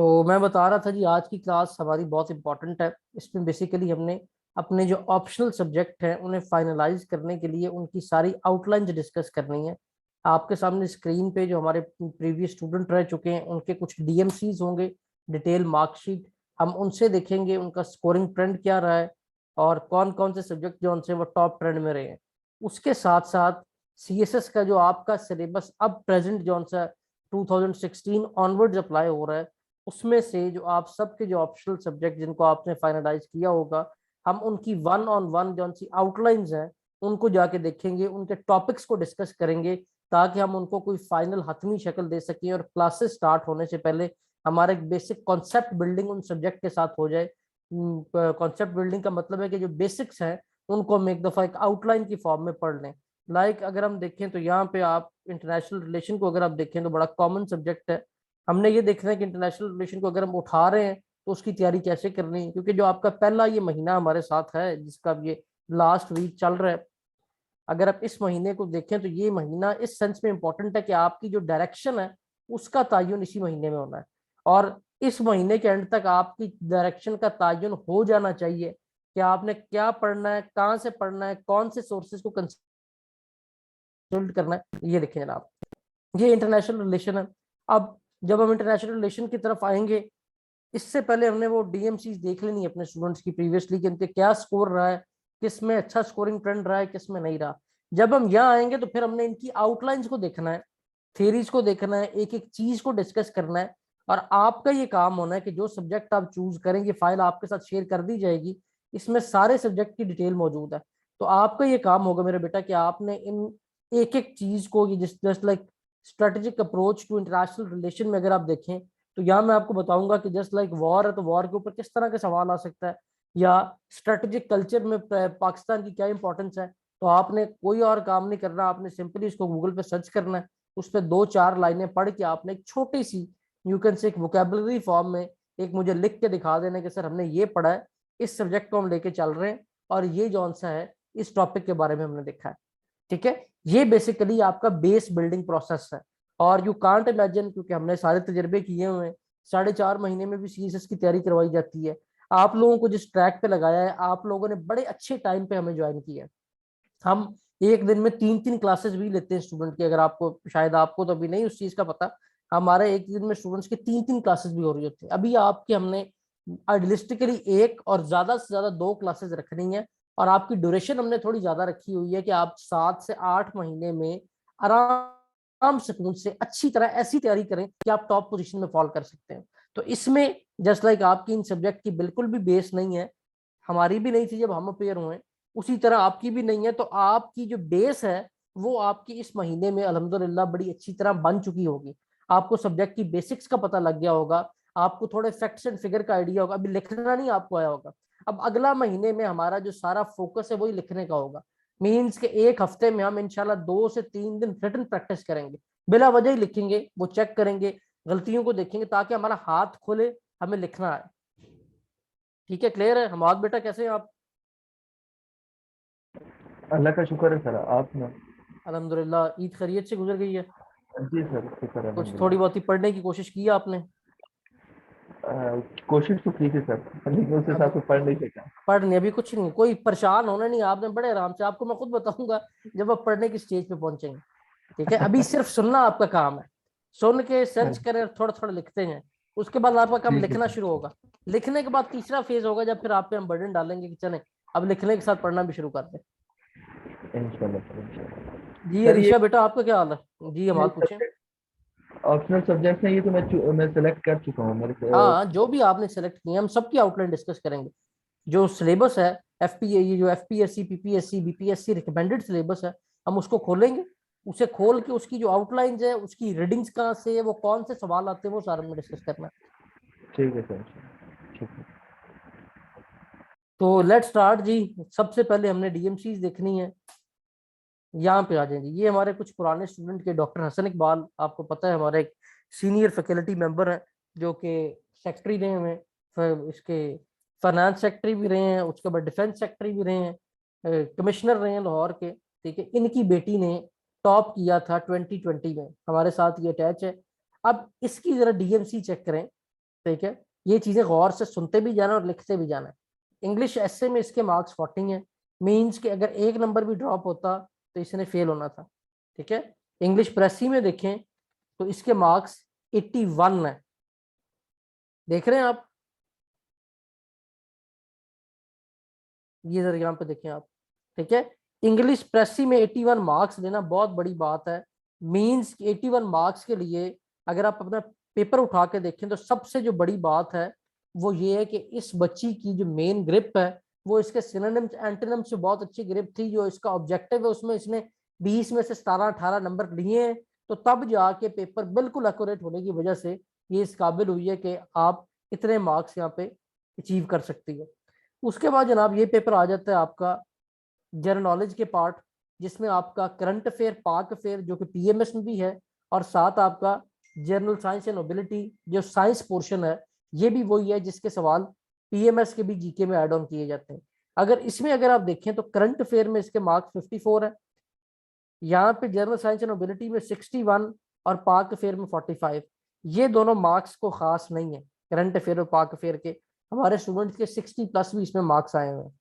तो मैं बता रहा था जी, आज की क्लास हमारी बहुत इंपॉर्टेंट है। इसमें बेसिकली हमने अपने जो ऑप्शनल सब्जेक्ट हैं उन्हें फाइनलाइज करने के लिए उनकी सारी आउटलाइंस डिस्कस करनी है। आपके सामने स्क्रीन पे जो हमारे प्रीवियस स्टूडेंट रह चुके हैं उनके कुछ डीएमसीज होंगे, डिटेल मार्कशीट। हम उनसे देखेंगे उनका स्कोरिंग ट्रेंड क्या रहा है और कौन कौन से सब्जेक्ट जो उनसे वो टॉप ट्रेंड में रहे हैं। उसके साथ साथ सीएसएस का जो आपका सिलेबस अब प्रेजेंट जो सा 2016 ऑनवर्ड्स अप्लाई हो रहा है, उसमें से जो आप सबके जो ऑप्शनल सब्जेक्ट जिनको आपने फाइनलाइज किया होगा, हम उनकी वन ऑन वन जो सी आउटलाइंस हैं उनको जाके देखेंगे, उनके टॉपिक्स को डिस्कस करेंगे, ताकि हम उनको कोई फाइनल हतमी शक्ल दे सकें और क्लासेस स्टार्ट होने से पहले हमारा एक बेसिक कॉन्सेप्ट बिल्डिंग उन सब्जेक्ट के साथ हो जाए। कॉन्सेप्ट बिल्डिंग का मतलब है कि जो बेसिक्स हैं उनको हम एक दफ़ा एक आउटलाइन की फॉर्म में पढ़ लें। अगर हम देखें तो यहाँ पे आप इंटरनेशनल रिलेशन को अगर आप देखें तो बड़ा कॉमन सब्जेक्ट है। हमने ये देखना है कि इंटरनेशनल रिलेशन को अगर हम उठा रहे हैं तो उसकी तैयारी कैसे करनी है, क्योंकि जो आपका पहला ये महीना हमारे साथ है जिसका अब ये लास्ट वीक चल रहा है, अगर आप इस महीने को देखें तो ये महीना इस सेंस में इंपॉर्टेंट है कि आपकी जो डायरेक्शन है उसका तयन इसी महीने में होना है। और इस महीने के एंड तक आपकी डायरेक्शन का तयन हो जाना चाहिए कि आपने क्या पढ़ना है, कहाँ से पढ़ना है, कौन से सोर्सेज को कंसल्ट करना है। ये देखें जनाब, ये इंटरनेशनल रिलेशन है। अब जब हम इंटरनेशनल रिलेशन की तरफ आएंगे, इससे पहले हमने वो डीएमसी देख लेनी है अपने स्टूडेंट्स की प्रीवियसली कि उनके क्या स्कोर रहा है, किस में अच्छा स्कोरिंग ट्रेंड रहा है, किस में नहीं रहा। जब हम यहाँ आएंगे तो फिर हमने इनकी आउटलाइंस को देखना है, थेरीज को देखना है, एक एक चीज को डिस्कस करना है। और आपका ये काम होना है कि जो सब्जेक्ट आप चूज करेंगे, फाइल आपके साथ शेयर कर दी जाएगी, इसमें सारे सब्जेक्ट की डिटेल मौजूद है। तो आपका ये काम होगा मेरे बेटा कि आपने इन एक एक चीज को, ये just like strategic approach to international relation में अगर आप देखें तो यहाँ मैं आपको बताऊंगा कि जस्ट लाइक वॉर है तो वॉर के ऊपर किस तरह के सवाल आ सकता है, या स्ट्रेटेजिक कल्चर में पाकिस्तान की क्या इंपॉर्टेंस है। तो आपने कोई और काम नहीं करना, आपने सिंपली इसको गूगल पे सर्च करना है, उस पर दो चार लाइनें पढ़ के आपने एक छोटी सी, यू कैन से एक वोकेबलरी फॉर्म में एक मुझे लिख के दिखा देना कि सर हमने ये पढ़ा है, इस सब्जेक्ट को हम लेके चल रहे हैं और ये जौन सा है इस टॉपिक के बारे में हमने देखा है। ठीक है, ये बेसिकली आपका बेस बिल्डिंग प्रोसेस है। और यू कांट इमेजिन, क्योंकि हमने सारे तजर्बे किए हुए हैं, 4.5 महीने में भी सीएसएस की तैयारी करवाई जाती है। आप लोगों को जिस ट्रैक पे लगाया है, आप लोगों ने बड़े अच्छे टाइम पे हमें ज्वाइन किया है। हम एक दिन में 3-3 क्लासेस भी लेते हैं स्टूडेंट की, अगर आपको, शायद आपको तो अभी नहीं उस चीज का पता, हमारे एक दिन में स्टूडेंट्स की 3-3 क्लासेस भी हो रही होती है। अभी आपकी हमने आइडियलिस्टिकली एक और ज्यादा से ज्यादा दो क्लासेस रखनी है, और आपकी ड्यूरेशन हमने थोड़ी ज्यादा रखी हुई है कि आप 7 से 8 महीने में आराम सुकून से अच्छी तरह ऐसी तैयारी करें कि आप टॉप पोजीशन में फॉल कर सकते हैं। तो इसमें जस्ट लाइक आपकी इन सब्जेक्ट की बिल्कुल भी बेस नहीं है, हमारी भी नहीं थी जब हम अपेयर हुए, उसी तरह आपकी भी नहीं है। तो आपकी जो बेस है वो आपकी इस महीने में अल्हम्दुलिल्लाह बड़ी अच्छी तरह बन चुकी होगी। आपको सब्जेक्ट की बेसिक्स का पता लग गया होगा, आपको थोड़े फैक्ट्स एंड फिगर का आइडिया होगा, अभी लिखना नहीं आपको आया होगा। अब अगला महीने में हमारा जो सारा फोकस है वही लिखने का होगा। मीन्स के एक हफ्ते में हम इंशाल्लाह 2 से 3 दिन रिटन प्रैक्टिस करेंगे, बिला वजह ही लिखेंगे, वो चेक करेंगे, गलतियों को देखेंगे ताकि हमारा हाथ खुले, हमें लिखना है। ठीक है, क्लियर है हमाद बेटा, कैसे हैं आप? अल्लाह का शुक्र है सर। आप ना? अल्हम्दुलिल्लाह, ईद खैरियत से गुजर गई है? जी सर, शुक्र है कुछ थोड़ी अल्हम्दुलिल्लाह। बहुत ही पढ़ने की कोशिश की है आपने? कोशिश तो की थी सर, लेकिन उस अभी हिसाब से पढ़ नहीं सका। पढ़ नहीं, अभी कुछ नहीं, कोई परेशान होना नहीं, आपने बड़े आराम से, आपको मैं खुद बताऊंगा जब आप पढ़ने की स्टेज पे पहुंचेंगे। ठीक है, अभी सिर्फ सुनना आपका काम है, सुन के हाँ सर्च करें, थोड़ा थोड़ा लिखते हैं। उसके बाद आपका काम ठीक है लिखना सर। शुरू होगा। लिखने के बाद तीसरा फेज होगा जब फिर आप पे हम बर्डन डालेंगे कि चले अब लिखने के साथ पढ़ना भी शुरू कर दें। इंशाल्लाह सर, इंशाल्लाह। जी सर ये ऋषा बेटा, आपका क्या हाल है? जी हम आप पूछें। ऑप्शनल सब्जेक्ट है, ये तो मैं सेलेक्ट कर चुका हूँ मेरे हाँ, जो भी आपने सेलेक्ट किया हम सबकी आउटलाइन डिस्कस करेंगे। जो सिलेबस है, एफपीए, ये जो FPSC PPSC BPSC recommended syllabus है, हम उसको खोलेंगे। उसे खोल के उसकी जो आउटलाइंस है, उसकी रीडिंग्स कहाँ से है, वो कौन से सवाल आते हैं, वो सारा हमने डिस्कस करना है। ठीक है सर, ठीक है। तो लेट स्टार्ट जी। सबसे पहले हमने डीएमसीज देखनी है। यहाँ पे आ जाएंगे, ये हमारे कुछ पुराने स्टूडेंट के डॉक्टर हसन इकबाल, आपको पता है हमारे एक सीनियर फैकल्टी मेंबर हैं, जो कि सेक्रेटरी रहे हुए हैं, इसके फाइनेंस सेक्रेटरी भी रहे हैं, उसके बाद डिफेंस सेक्रेटरी भी रहे हैं, कमिश्नर रहे हैं लाहौर के। ठीक है, इनकी बेटी ने टॉप किया था 2020 में, हमारे साथ ये अटैच है। अब इसकी जरा डीएमसी चेक करें। ठीक है, ये चीजें गौर से सुनते भी जाना और लिखते भी जाना है। इंग्लिश एसे में इसके मार्क्स 40 हैं, मीन्स कि अगर एक नंबर भी ड्रॉप होता तो इसने फेल होना था। ठीक है, इंग्लिश प्रेसी में देखें तो इसके मार्क्स 81 है, देख रहे हैं आप, ये जरा यहाँ पे देखें आप। ठीक है, इंग्लिश प्रेसी में 81 मार्क्स लेना बहुत बड़ी बात है। मींस 81 मार्क्स के लिए अगर आप अपना पेपर उठा के देखें तो सबसे जो बड़ी बात है वो ये है कि इस बच्ची की जो मेन ग्रिप है वो इसके सिनोनिम्स एंटोनिम्स से बहुत अच्छी ग्रिप थी। जो इसका ऑब्जेक्टिव है उसमें इसने 20 में से 17-18 नंबर लिए हैं, तो तब जाके पेपर बिल्कुल एक्यूरेट होने की वजह से ये इस काबिल हुई है कि आप इतने मार्क्स यहाँ पे अचीव कर सकती है। उसके बाद जनाब ये पेपर आ जाता है आपका जनरल नॉलेज के पार्ट, जिसमें आपका करंट अफेयर, पाक अफेयर जो कि पीएमएस में भी है, और साथ आपका जनरल साइंस एंड नोबिलिटी जो साइंस पोर्शन है, ये भी वही है जिसके सवाल पीएमएस के भी जीके में ऐड ऑन किए जाते हैं। अगर इसमें अगर आप देखें तो करंट अफेयर में इसके मार्क्स 54 है, यहाँ पे जनरल साइंस एंड नोबिलिटी में 61 और पाक अफेयर में 45। ये दोनों मार्क्स को खास नहीं है, करंट अफेयर और पाक अफेयर के हमारे स्टूडेंट्स के 60+ भी इसमें मार्क्स आए हुए हैं।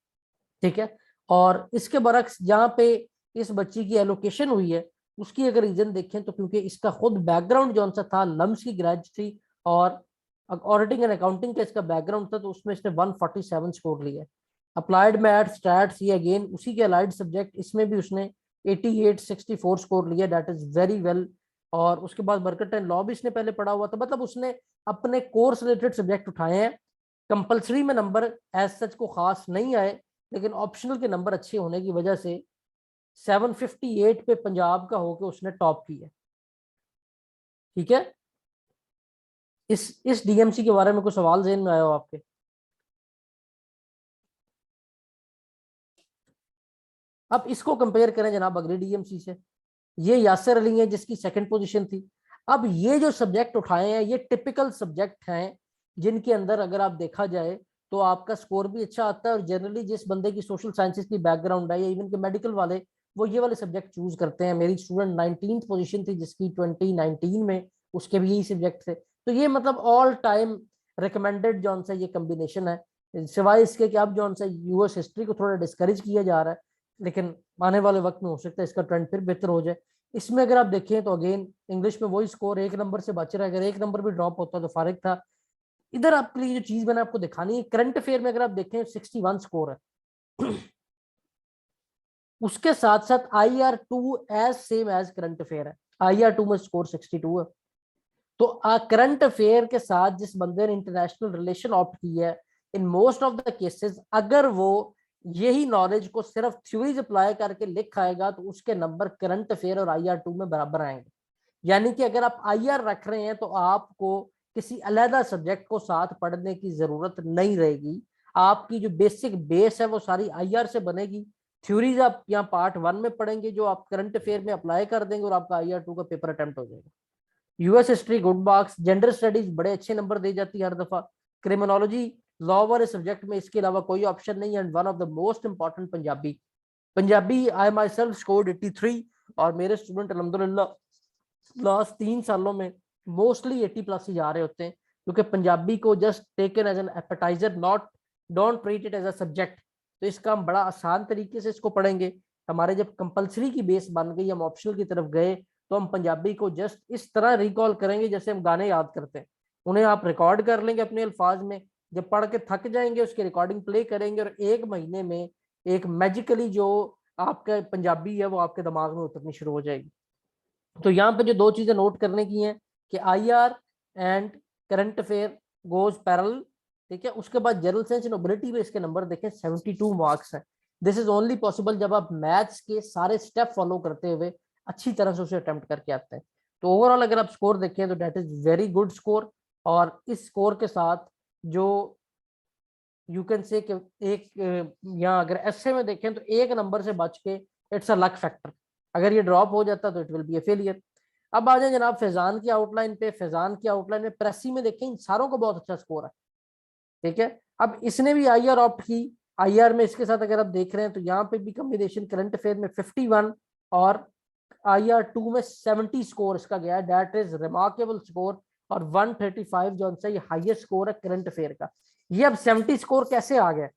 ठीक है, और इसके बरक्स जहाँ पे इस बच्ची की एलोकेशन हुई है उसकी अगर रीजन देखें तो क्योंकि इसका खुद बैकग्राउंड जो सा था, लम्स की ग्रेजुएट थी और ऑडिटिंग एंड अकाउंटिंग का इसका बैकग्राउंड था, तो उसमें इसने 147 स्कोर लिया। अप्लाइड मैथ्स, स्टैट्स, ये अगेन उसी के अलाइड सब्जेक्ट, इसमें भी उसने 88-64 स्कोर लिया, दैट इज वेरी वेल। और उसके बाद मर्केंटाइल लॉ भी इसने पहले पढ़ा हुआ था, मतलब उसने अपने कोर्स रिलेटेड सब्जेक्ट उठाए हैं। कंपलसरी में नंबर एज सच को खास नहीं आए, लेकिन ऑप्शनल के नंबर अच्छे होने की वजह से 758 पे पंजाब का होकर उसने टॉप किया। ठीक है, इस डीएमसी के बारे में कोई सवाल ज़हन में आया हो आपके? अब इसको कंपेयर करें जनाब अगली डीएमसी से। ये यासर अली है जिसकी सेकंड पोजीशन थी। अब ये जो सब्जेक्ट उठाए हैं ये टिपिकल सब्जेक्ट हैं जिनके अंदर अगर आप देखा जाए तो आपका स्कोर भी अच्छा आता है, और जनरली जिस बंदे की सोशल साइंसेज की बैकग्राउंड है या इवन के मेडिकल वाले, वो ये वाले सब्जेक्ट चूज करते हैं। मेरी स्टूडेंट 19th पोजीशन थी जिसकी 2019 में उसके भी यही सब्जेक्ट थे। तो ये मतलब ऑल टाइम रिकमेंडेड जौन सा ये कम्बिनेशन है, सिवाय इसके कि अब जौन सा यूएस हिस्ट्री को थोड़ा डिस्करेज किया जा रहा है, लेकिन आने वाले वक्त में हो सकता है इसका ट्रेंड फिर बेहतर हो जाए। इसमें अगर आप देखें तो अगेन इंग्लिश में वही स्कोर, एक नंबर से बच रहा है, अगर एक नंबर भी ड्रॉप होता तो फारिग था। इधर आपके लिए जो चीज मैंने आपको दिखानी है, करंट अफेयर में अगर आप देखें 61 स्कोर है उसके साथ साथ IR2 as same as current affair है, IR2 में स्कोर 62 है। तो करंट अफेयर के साथ जिस बंदे ने इंटरनेशनल रिलेशन ऑप्ट किया है, in most of the cases अगर वो यही नॉलेज को सिर्फ थ्योरीज अप्लाई करके लिख आएगा तो उसके नंबर करंट अफेयर और IR2 में बराबर आएंगे। यानी कि अगर आप IR रख रहे हैं तो आपको किसी अलहदा सब्जेक्ट को साथ पढ़ने की जरूरत नहीं रहेगी। आपकी जो बेसिक बेस है वो सारी IR से बनेगी। थ्योरीज आप यहाँ पार्ट 1 में पढ़ेंगे जो आप करंट अफेयर में अप्लाई कर देंगे और आपका IR2 का पेपर अटेम्प्ट हो जाएगा। US history good marks, gender studies बड़े अच्छे नंबर दे जाती है हर दफा। क्रिमिनोलॉजी लॉ वाले सब्जेक्ट में इसके अलावा कोई ऑप्शन नहीं है। And one of the most important Punjabi, Punjabi I my self scored 83 और मेरे स्टूडेंट अलहमदुलिल्लाह लास्ट 3 सालों में मोस्टली 80+ ही जा रहे होते हैं, क्योंकि पंजाबी को just taken as an appetiser, not don't treat it as a subject. तो इसका हम बड़ा आसान तरीके से इसको पढ़ेंगे। हमारे जब कंपलसरी की बेस बन गई, हम ऑप्शनल की तरफ गए, तो हम पंजाबी को जस्ट इस तरह रिकॉल करेंगे जैसे हम गाने याद करते हैं। उन्हें आप रिकॉर्ड कर लेंगे अपने अल्फाज में, जब पढ़ के थक जाएंगे उसकी रिकॉर्डिंग प्ले करेंगे, और 1 महीने में एक मैजिकली जो आपका पंजाबी है वो आपके दिमाग में उतरनी शुरू हो जाएगी। तो यहाँ पे जो 2 चीजें नोट करने की हैं कि IR and current affair goes parallel. ठीक है, उसके बाद जनरल साइंस एंड नोबिलिटी में इसके नंबर देखें 72 मार्क्स हैं। दिस इज ओनली पॉसिबल जब आप मैथ्स के सारे स्टेप फॉलो करते हुए अच्छी तरह से उसे अटेम्प्ट करके आते हैं। तो ओवरऑल अगर आप स्कोर देखें तो that is very good score. और इस स्कोर के साथ जो यू कैन से एक यहाँ अगर ऐसे में देखें तो 1 नंबर से बच के इट्स अ लक फैक्टर। अगर ये ड्रॉप हो जाता तो it will be A failure. अब आ जाए जनाब फैजान की आउटलाइन पे। फैजान की आउटलाइन में प्रेसी में देखें इन सारों को बहुत अच्छा स्कोर है। ठीक है, अब इसने भी IR ऑप्ट की। IR में इसके साथ अगर आप देख रहे हैं तो यहाँ पे भी कॉम्बिनेशन करंट अफेयर में 51 और IR2 में 70 स्कोर इसका गया है। That is remarkable score. और 135 जो है ये हाईएस्ट स्कोर है करंट अफेयर का। ये अब 70 स्कोर कैसे आ गया?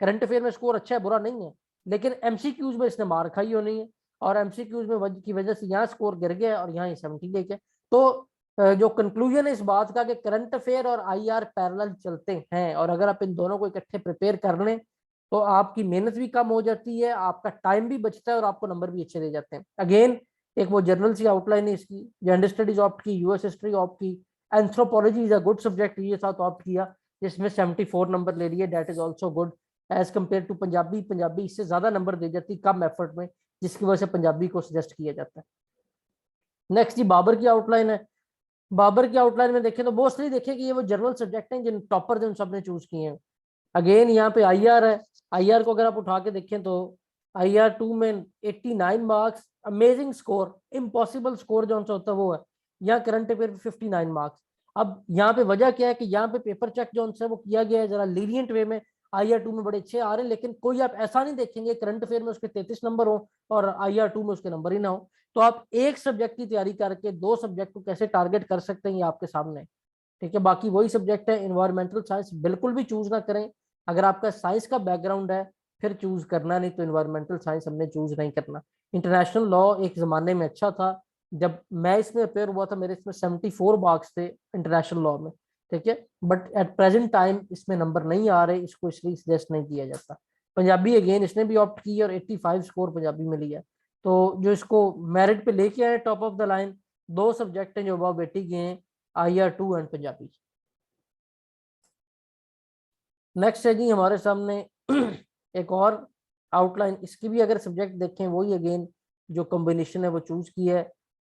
करंट अफेयर में स्कोर अच्छा है, बुरा नहीं है, लेकिन एमसीक्यूज में इसने मार खाई होनी है, और एमसीक्यूज में की वजह से यहाँ स्कोर गिर गया और यहाँ 70 लेके। तो जो कंक्लूजन है इस बात का कि करंट अफेयर और आईआर पैरेलल चलते हैं, और अगर आप इन दोनों को इकट्ठे प्रिपेयर कर लें तो आपकी मेहनत भी कम हो जाती है, आपका टाइम भी बचता है, और आपको नंबर भी अच्छे दे जाते हैं। अगेन एक वो जनरल सी आउटलाइन है इसकी, जेंडर स्टडीज ऑप्ट की, यूएस हिस्ट्री ऑप्ट की, anthropology is a good subject ये साथ ऑप्ट किया जिसमें 74 नंबर ले लिए, that is also good as compare to Punjabi. Punjabi इससे ज्यादा नंबर दे जाती कम एफर्ट में, जिसकी वजह से पंजाबी को सजेस्ट किया जाता है। नेक्स्ट जी बाबर की आउटलाइन है। बाबर की आउटलाइन में देखें तो मोस्टली देखें कि ये वो जनरल सब्जेक्ट हैं जिन टॉपर जिन सबने चूज किए हैं। अगेन यहाँ पे आईआर है, आईआर को अगर आप उठा के देखें तो आईआर 2 में 89 marks, amazing score, impossible score जो होता है वो है। यहाँ करंट अफेयर 59 मार्क्स। अब यहाँ पे वजह क्या है कि यहाँ पे पेपर चेक जो है वो किया गया है जरा लीनियंट वे में, आईआर 2 में बड़े अच्छे आ रहे हैं, लेकिन कोई आप ऐसा नहीं देखेंगे करंट अफेयर में उसके 33 नंबर हो और आईआर 2 में उसके नंबर ही ना हो। तो आप एक सब्जेक्ट की तैयारी करके दो सब्जेक्ट को कैसे टारगेट कर सकते हैं ये आपके सामने, ठीक है। बाकी वही सब्जेक्ट है, इन्वायरमेंटल साइंस बिल्कुल भी चूज ना करें। अगर आपका साइंस का बैकग्राउंड है फिर चूज करना, नहीं तो इन्वायरमेंटल साइंस हमने चूज नहीं करना। इंटरनेशनल लॉ एक जमाने में अच्छा था, जब मैं इसमें अपेयर हुआ था मेरे इसमें 74 मार्क्स थे इंटरनेशनल लॉ में, ठीक है। बट एट प्रेजेंट टाइम इसमें नंबर नहीं आ रहे, इसको इसलिए सजेस्ट नहीं किया जाता। पंजाबी अगेन इसने भी ऑप्ट की और 85 स्कोर पंजाबी में लिया। तो जो इसको मेरिट पे लेके आए टॉप ऑफ द लाइन, दो सब्जेक्ट हैं जो अबाव बेटी के हैं, आईआर 2 एंड पंजाबी। नेक्स्ट है जी हमारे सामने एक और आउटलाइन, इसकी भी अगर सब्जेक्ट देखें वही अगेन जो कॉम्बिनेशन है वो चूज की है।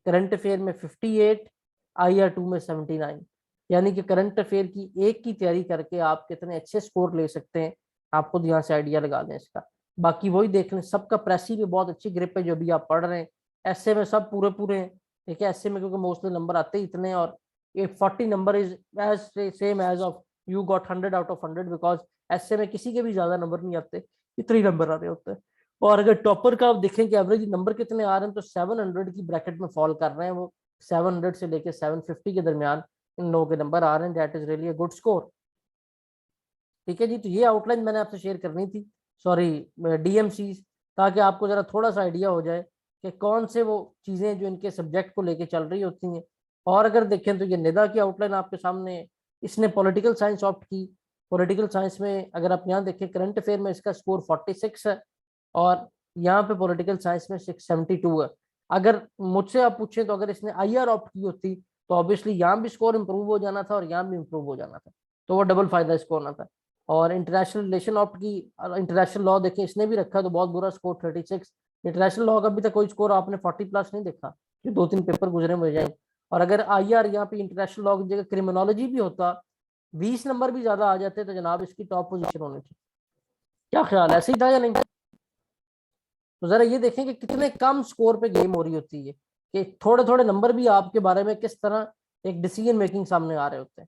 करंट अफेयर में 58, आईआर 2 में 79, यानी कि करंट अफेयर की एक की तैयारी करके आप कितने अच्छे स्कोर ले सकते हैं, आपको यहाँ से आइडिया लगा लें इसका। बाकी वही देख लें, सबका प्रेसी में बहुत अच्छी ग्रिप है जो भी आप पढ़ रहे हैं। ऐसे में सब पूरे पूरे हैं, ठीक है। ऐसे में क्योंकि मोस्टली नंबर आते ही इतने, और ये 40 number is as same as of you got 100 out of 100, because ऐसे में किसी के भी ज्यादा नंबर नहीं आते, इतने ही नंबर आ रहे होते हैं। और अगर टॉपर का आप देखें कि एवरेज नंबर कितने आ रहे हैं तो 700 की ब्रैकेट में फॉल कर रहे हैं वो, 700 से लेके 750 के दरमियान इन लोगों के नंबर आ रहे हैं, that is really a good score, ठीक है जी। तो ये आउटलाइन मैंने आपसे शेयर करनी थी, सॉरी डीएमसी, ताकि आपको जरा थोड़ा सा आइडिया हो जाए कि कौन से वो चीजें जो इनके सब्जेक्ट को लेके चल रही होती हैं। और अगर देखें तो ये निदा की आउटलाइन आपके सामने, इसने पॉलिटिकल साइंस ऑप्ट की। पॉलिटिकल साइंस में अगर आप यहाँ देखें करंट अफेयर में इसका स्कोर 46 है, और यहाँ पे पॉलिटिकल साइंस में 672 है। अगर मुझसे आप पूछें तो अगर इसने आईआर ऑप्ट की होती तो ऑब्वियसली यहाँ भी स्कोर इंप्रूव हो जाना था और यहाँ भी इंप्रूव हो जाना था, तो वो डबल फायदा इसको होना था। और इंटरनेशनल रिलेशन ऑप्ट की, इंटरनेशनल लॉ देखें इसने भी रखा तो बहुत बुरा स्कोर 36। इंटरनेशनल लॉ का अभी तक कोई स्कोर आपने 40 प्लस नहीं देखा, जो 2-3 पेपर गुजरे मिल जाए। और अगर आईआर यहाँ पे इंटरनेशनल लॉ की जगह क्रिमिनोलॉजी भी होता, 20 नंबर भी ज्यादा आ जाते तो जनाब इसकी टॉप पोजीशन होनी थी। क्या ख्याल है, ऐसे ही था या नहीं? तो जरा ये देखें कि कितने कम स्कोर पे गेम हो रही होती है, कि थोड़े थोड़े नंबर भी आपके बारे में किस तरह एक डिसीजन मेकिंग सामने आ रहे होते हैं।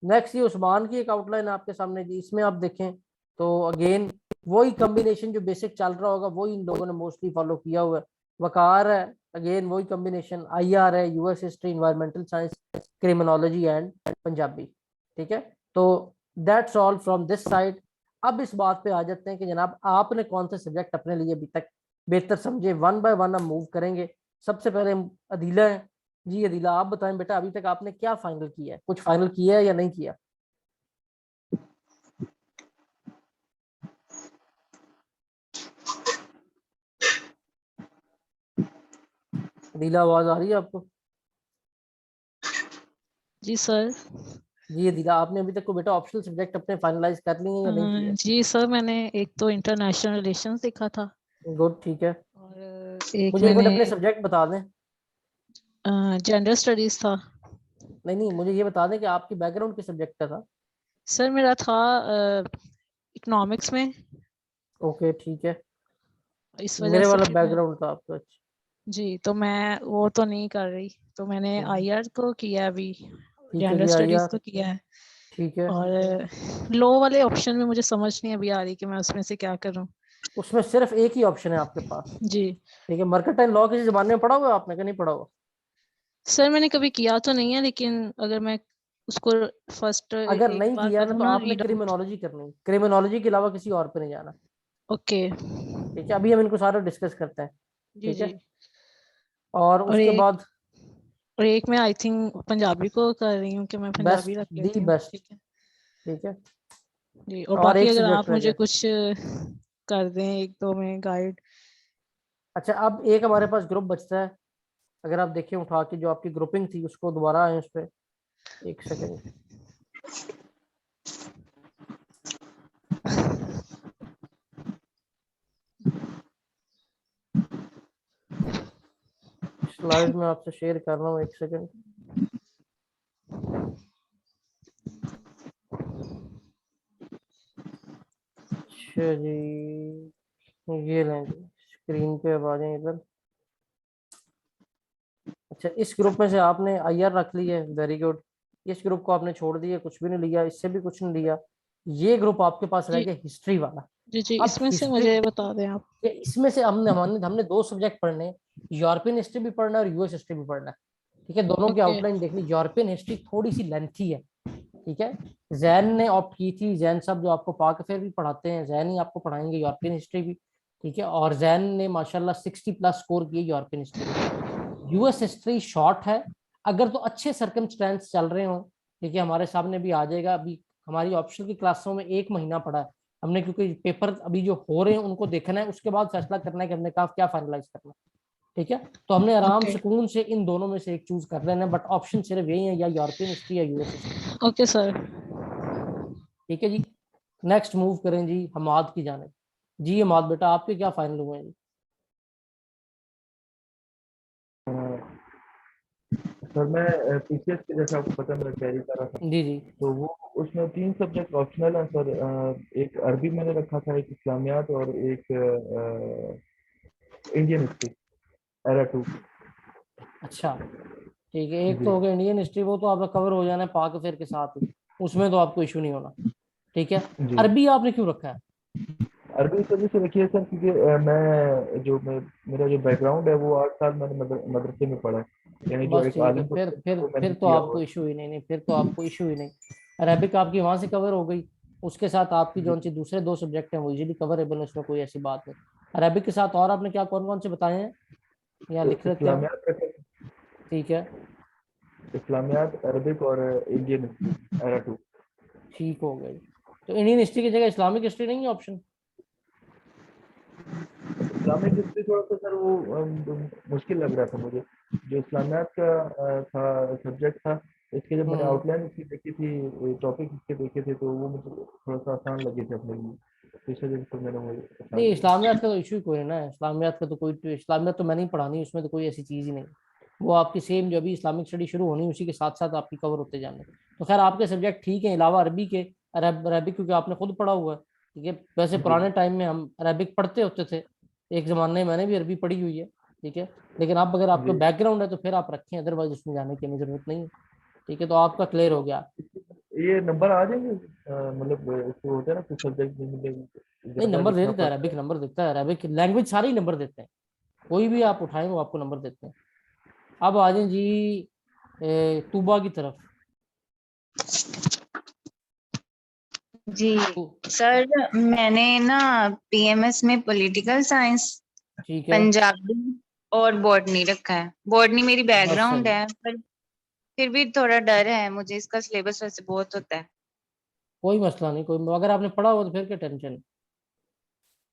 नेक्स्ट ये उस्मान की एक आउटलाइन आपके सामने जी, इसमें आप देखें तो अगेन वही कॉम्बिनेशन जो बेसिक चल रहा होगा वही इन लोगों ने मोस्टली फॉलो किया हुआ है। वकार है, अगेन वही कॉम्बिनेशन, आईआर है, US history, environmental science, criminology and Punjabi, ठीक है। तो that's all from this side. अब इस बात पे आ जाते हैं कि जनाब आपने कौन से सब्जेक्ट अपने लिए अभी तक बेहतर समझे, वन बाय वन हम मूव करेंगे। सबसे पहले अदीला है जी। अदीला आप बताएं बेटा, अभी तक आपने क्या फाइनल किया है, कुछ फाइनल किया है या नहीं किया? अदीला आवाज आ रही है आपको? जी सर। जी अदीला, आपने अभी तक को बेटा ऑप्शनल सब्जेक्ट अपने फाइनलाइज कर लिए हैं या नहीं किए? जी सर, मैंने एक तो इंटरनेशनल रिलेशंस देखा था गुड, ठीक है। और एक मुझे एक मिनट मैंने अपने सब्जेक्ट बता दें। जेंडर स्टडीज था। नहीं नहीं, मुझे ये बता दें कि आपकी बैकग्राउंड किस सब्जेक्ट का था? सर मेरा था इकोनॉमिक्स में। ओके, ठीक है। इस वजह मेरे से वाला फिर मैं, बैकग्राउंड था आपका, अच्छा। जी तो मैं वो तो नहीं कर रही, तो मैंने आईआर को किया अभी, ठीक है जेंडर जी, स्टडीज आईआर, को किया है। ठीक है। और लॉ वाले ऑप्शन में मुझे समझ नहीं अभी आ रही कि मैं उसमें से क्या करूं। उसमें सिर्फ एक ही ऑप्शन है आपके पास, जी। ठीक है। मर्केंटाइल लॉ किसी जमाने में पढ़ा हुआ है आपने कि नहीं पढ़ा हुआ? सर मैंने कभी किया तो नहीं है, लेकिन अगर मैं उसको फर्स्ट अगर एक नहीं बार किया ना करूँ तो ना आपने रीड आउट। क्रिमिनोलॉजी करनी है, क्रिमिनोलॉजी के अलावा किसी और पे नहीं जाना। ओके। ठीक है, अभी हम इनको सारा डिस्कस करते हैं। जी ठीक जी। है, और और उसके बाद एक मैं आई थिंक पंजाबी को कर रही हूँ कि मैं पंजाबी बेस्ट, रख दी लेती हूँ। बेस्ट। ठीक है ठीक है, जी। और और बाकी एक अगर सब्जेक्ट आप रह मुझे गया। कुछ कर दें एक दो में गाइड। अच्छा, अब एक हमारे पास ग्रुप बचता है, अगर आप देखें उठा के जो आपकी ग्रुपिंग थी उसको दोबारा आए उस पर, एक सेकंड। स्लाइड में आपसे शेयर कर रहा हूँ, एक सेकंड। अच्छा जी, ये लें जी, स्क्रीन पे अब आ जाए इधर। अच्छा, इस ग्रुप में से आपने आईआर रख ली है, वेरी गुड। इस ग्रुप को आपने छोड़ दिया, कुछ भी नहीं लिया, इससे भी कुछ नहीं लिया। ये ग्रुप आपके पास रह जी गया हिस्ट्री वाला। जी जी, अब इसमें से हिस्ट्री, मुझे बता दें आप। इसमें से हमने हमने हमने दो सब्जेक्ट पढ़ने हैं, यूरोपियन हिस्ट्री भी पढ़ना है और यूएस हिस्ट्री भी पढ़ना है। ठीक है, दोनों की ओके आउटलाइन देखनी। यूरोपियन हिस्ट्री थोड़ी सी लेंथी है। ठीक है, जैन ने ऑप्ट की थी, जैन साहब जो आपको पाक अफेयर भी पढ़ाते हैं, जैन ही आपको पढ़ाएंगे यूरोपियन हिस्ट्री भी। ठीक है, और जैन ने माशाल्लाह 60+ स्कोर किए यूरोपियन हिस्ट्री में। यूएस हिस्ट्री शॉर्ट है, अगर तो अच्छे सर्कमस्टेंस चल रहे हो। ठीक है, हमारे सामने भी आ जाएगा, अभी हमारी ऑप्शनल की क्लासों में 1 महीना पड़ा है हमने, क्योंकि पेपर अभी जो हो रहे हैं उनको देखना है, उसके बाद फैसला करना है कि हमने क्या फाइनलाइज करना है। ठीक है, तो हमने आराम ओके सुकून से इन दोनों में से एक चूज कर लेना है, बट ऑप्शन सिर्फ यही है, या यूरोपियन हिस्ट्री या यूएस हिस्ट्री। Okay sir. ठीक है जी, नेक्स्ट मूव करें जी हमाद की जाने। जी हमाद बेटा, आपके क्या फाइनल हुए हैं जी? सर मैं पीसीएस के, जैसे आपको पता है, मेरा तैयारी कर रहा था। जी जी। तो वो उसमें 3 सब्जेक्ट ऑप्शनल है सर। एक अरबी मैंने रखा था, एक इस्लामियात, और एक इंडियन हिस्ट्री, एरा 2। अच्छा, ठीक है, एक तो जी हो गया इंडियन हिस्ट्री, वो तो आपका कवर हो जाना है पाक अफेयर के साथ ही, उसमें तो आपको इशू नहीं होना। ठीक है, जी। अरबी आपने क्यों रखा है? अरबी इस वजह से रखी है सर, क्योंकि मेरा जो बैकग्राउंड है वो 8 साल मैंने मदरसे में पढ़ा है, यानी जो बस एक ठीक है, आलिम को फिर वो मैंने फिर तो किया। आपको और इशू ही नहीं, नहीं फिर तो आपको इशू ही नहीं। अरेबिक आपकी वहां से कवर हो गई, उसके साथ आपकी जो सी दूसरे दो सब्जेक्ट हैं वो इजीली कवरेबल है, उसमें कोई ऐसी बात नहीं। अरेबिक के साथ और आपने क्या कौन कौन से बताए हैं, या लिख लेते हैं हम? इस्लामियात रखा, ठीक है, इस्लामियात, अरबिक और इंडियन हिस्ट्री, एरा 2। ठीक हो गई। तो इंडियन हिस्ट्री की जगह इस्लामिक हिस्ट्री नहीं है ऑप्शन? इस्लामिक हिस्ट्री थोड़ा सा सर वो मुश्किल लग रहा था मुझे। जो इस्लामियात का था सब्जेक्ट था, इसके जब मैंने हम्म। आउटलाइन इसकी देखी थी, टॉपिक इसके देखे थे, तो वो मुझे थोड़ा सा आसान लगे थे अपने लिए। तो इस वजह से मैंने वो नहीं, आसान लिया। इस्लामियात का तो इशू ही कोई ना है, इस्लामियात का तो कोई, तो इस्लामियात तो मैंने ही पढ़ानी, उसमें तो कोई ऐसी चीज ही नहीं। वो आपकी सेम जो अभी इस्लामिक स्टडी शुरू होनी उसी के साथ साथ आपकी कवर होते जाने। तो खैर आपके सब्जेक्ट ठीक है, अलावा अरबी के। अरबिक क्योंकि आपने खुद पढ़ा हुआ है। ठीक है, वैसे जी पुराने टाइम में हम अरबिक पढ़ते होते थे, एक जमाने में मैंने भी अरबी पढ़ी हुई है। ठीक है, लेकिन आप अगर आपका जी। बैकग्राउंड है तो फिर आप रखें, अदरवाइज उसमें जाने की हमें जरूरत नहीं है। ठीक है, तो आपका क्लियर हो गया। ये नंबर आ जाएंगे, मतलब इसको होता है ना, कुछ सब्जेक्ट नहीं मिले, नहीं, ज्यादा नंबर दे लिखना देता है पड़ता अरबिक, है। नंबर देता है अरबिक, लैंग्वेज सारे ही नंबर देते हैं, कोई भी आप उठाएं वो आपको नंबर देते हैं। अब आ जाए जी तूबा की तरफ। जी तो सर, मैंने ना पीएमएस में पॉलिटिकल साइंस, ठीक है, पंजाबी और बॉटनी रखा है। बॉटनी मेरी बस बैकग्राउंड सही, है, पर फिर भी थोड़ा डर है मुझे, इसका सिलेबस वैसे बहुत होता है। कोई मसला नहीं, कोई अगर आपने पढ़ा हो तो फिर क्या टेंशन है।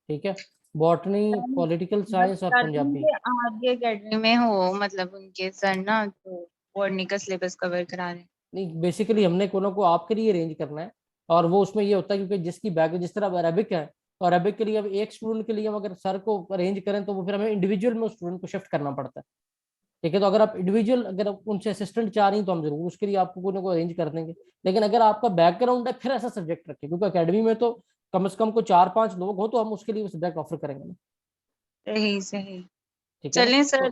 ठीक है, बॉटनी, पॉलिटिकल बस साइंस और चाहती हूँ पंजाबी। कि आगे अकेडमी में हो, मतलब उनके सर ना तो बॉटनी का सिलेबस कवर करा रहे हैं। नहीं, बेसिकली हमने कोनो को आपके लिए अरेंज करना है, और वो उसमें ये होता है क्योंकि जिसकी बैग जिस तरह अरेबिक है, तो अरेबिक के लिए अब एक स्टूडेंट के लिए हम अगर सर को अरेंज करें तो वो फिर हमें इंडिविजुअल में उस स्टूडेंट को शिफ्ट करना पड़ता है। ठीक है, तो अगर आप इंडिविजुअल, अगर आप उनसे असिस्टेंट चाह रही हैं तो हम जरूर उसके लिए आपको कोई ना कोई अरेंज कर देंगे। लेकिन अगर आपका बैकग्राउंड है फिर ऐसा सब्जेक्ट रखें, क्योंकि अकेडमी में तो कम से कम को 4-5 लोग हो तो हम उसके लिए सब्जेक्ट ऑफर करेंगे ना। सही सही। ठीक है ना, चलें तो सर,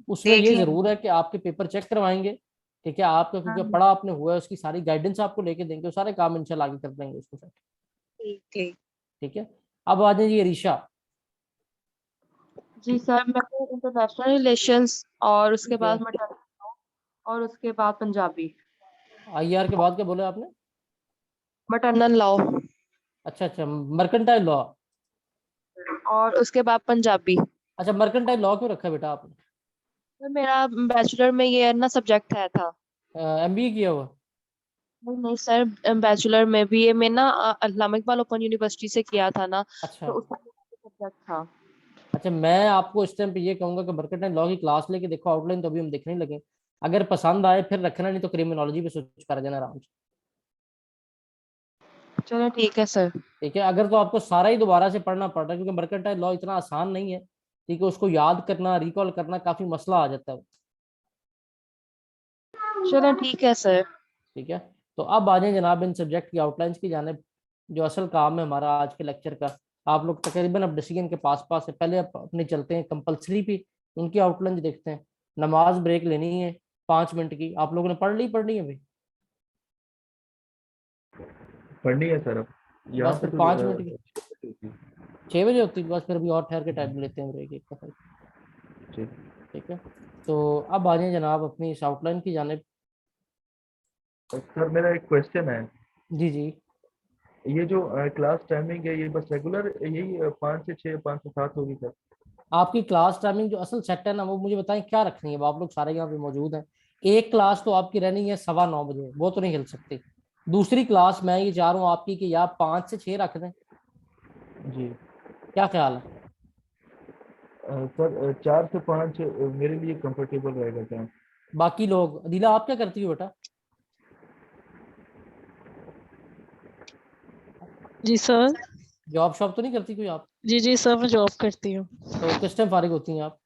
उसमें देख ये लेंगे। जरूर है कि आपके पेपर चेक करवाएंगे। ठीक है, आपका हाँ, क्योंकि पढ़ा आपने हुआ है, उसकी सारी गाइडेंस आपको लेके देंगे, वो सारे काम इंशाल्लाह आगे कर देंगे उसको सेट। ठीक ठीक। ठीक है, अब आ जाइए ऋषा। जी सर, मैं इंटरनेशनल रिलेशंस और उसके ठीक है, बाद मैं और उसके बाद पंजाबी। IR के बाद क्या बोले आपने? मटर्नल लॉ अच्छा अच्छा, मर्केंटाइल लॉ। और उसके बाद पंजाबी। अच्छा, मर्केंटाइल लॉ क्यों रखा है बेटा आपने? तो मेरा बैचलर में ये ना सब्जेक्ट है था। MBA किया हुआ? नहीं नहीं सर, बैचलर में भी ये मैं ना अल्लामा इकबाल ओपन यूनिवर्सिटी से किया था ना, अच्छा तो उसका सब्जेक्ट था। अच्छा, मैं आपको इस टाइम पे ये कहूंगा कि मर्केंटाइल लॉ की क्लास लेके देखो, आउटलाइन तो अभी हम देखने लगे। अगर पसंद आए फिर रखना, नहीं तो क्रिमिनोलॉजी पे स्विच कर देना आराम से। चलो ठीक है सर। ठीक है, अगर तो आपको सारा ही दोबारा से पढ़ना पड़ रहा है, क्योंकि मर्केंटाइल लॉ इतना आसान नहीं है। ठीक है, उसको याद करना, रिकॉल करना काफी मसला आ जाता है। चलो ठीक है सर। ठीक है, तो अब आ जाए जनाब इन सब्जेक्ट की आउटलाइंस की जाने। जो असल काम है हमारा आज के लेक्चर का, आप लोग तकरीबन अब डिसीजन के पास पास है। पहले अपने चलते हैं कंपलसरी पे, उनकी आउटलाइन देखते हैं। नमाज ब्रेक लेनी है 5 मिनट की, आप लोगों ने पढ़नी है भाई? पढ़नी है सर अब। यहाँ बस पे फिर तो 5 मिनट की 6 बजे होती है। 6 बजे होती है, बस फिर अभी और ठहर के टाइम लेते हैं ब्रेक एक दफा। ठीक। ठीक है, तो अब आ जाए जनाब अपनी इस आउटलाइन की जाने। सर मेरा एक क्वेश्चन है। जी जी। ये जो क्लास टाइमिंग है ये बस रेगुलर यही 5 से 6 5 से 7 होगी सर? आपकी क्लास टाइमिंग जो असल सेट है ना, वो मुझे बताएं क्या रखनी है। अब आप लोग सारे यहाँ पे मौजूद हैं। एक क्लास तो आपकी रहनी है 9:15 बजे, वो तो नहीं हिल सकती। दूसरी क्लास मैं ये चाह रहा हूँ आपकी कि या 5 से 6 रख दें, जी। क्या ख्याल है? सर 4 से 5 मेरे लिए कंफर्टेबल रहेगा क्या? बाकी लोग, अदीला आप क्या करती हो बेटा? जी सर। जॉब शॉप तो नहीं करती कोई आप? जी जी सर, मैं जॉब करती हूँ। तो किस टाइम फारिग होती हैं आप?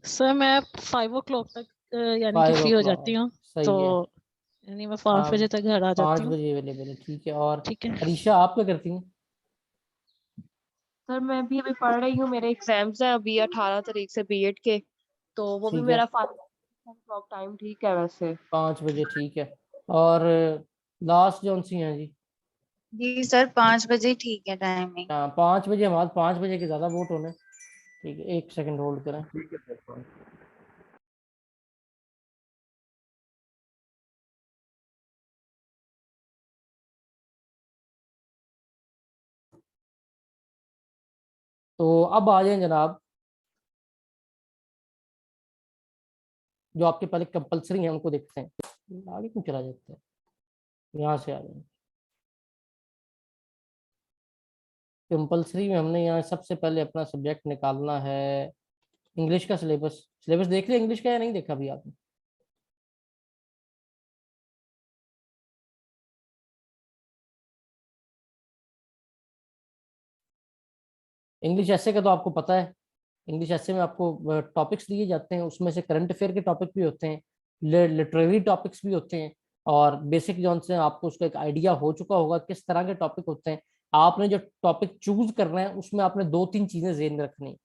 सर मैं 5 o'clock तक यानी कि 5 फ्री हो जाती o'clock हूँ। तो सही है। यानी मैं 5 बजे आप तक घर आ जाती पाँच हूँ। बजे अवेलेबल है, ठीक है। और ठीक है। अरीशा आप क्या करती हैं? सर मैं भी अभी पढ़ रही हूँ, मेरे एग्जाम्स हैं अभी 18 तारीख से बीएड के, तो वो भी ठीक है, मेरा 5 o'clock टाइम ठीक है वैसे। 5 बजे ठीक है। और लास्ट जौन सी हैं जी? जी सर 5 बजे ठीक है टाइमिंग। हाँ 5 बजे, हमारे 5 बजे के ज़्यादा वोट होने। ठीक है, 1 सेकंड होल्ड करें। ठीक है सर। तो अब आ जाए जनाब, जो आपके पहले कंपलसरी हैं उनको देखते हैं। आगे क्यों चला जाता है? यहाँ से आ जाए। कंपलसरी में हमने यहाँ सबसे पहले अपना सब्जेक्ट निकालना है इंग्लिश का सिलेबस। सिलेबस देख लिया इंग्लिश का या नहीं देखा अभी आपने? इंग्लिश ऐसे का तो आपको पता है। इंग्लिश ऐसे में आपको टॉपिक्स दिए जाते हैं, उसमें से करंट अफेयर के टॉपिक भी होते हैं, लिटरेरी टॉपिक्स भी होते हैं। और बेसिक जॉन से आपको उसका एक आइडिया हो चुका होगा किस तरह के टॉपिक होते हैं। आपने जो टॉपिक चूज करना है उसमें आपने 2-3 चीजें ज़हन में रखनी है।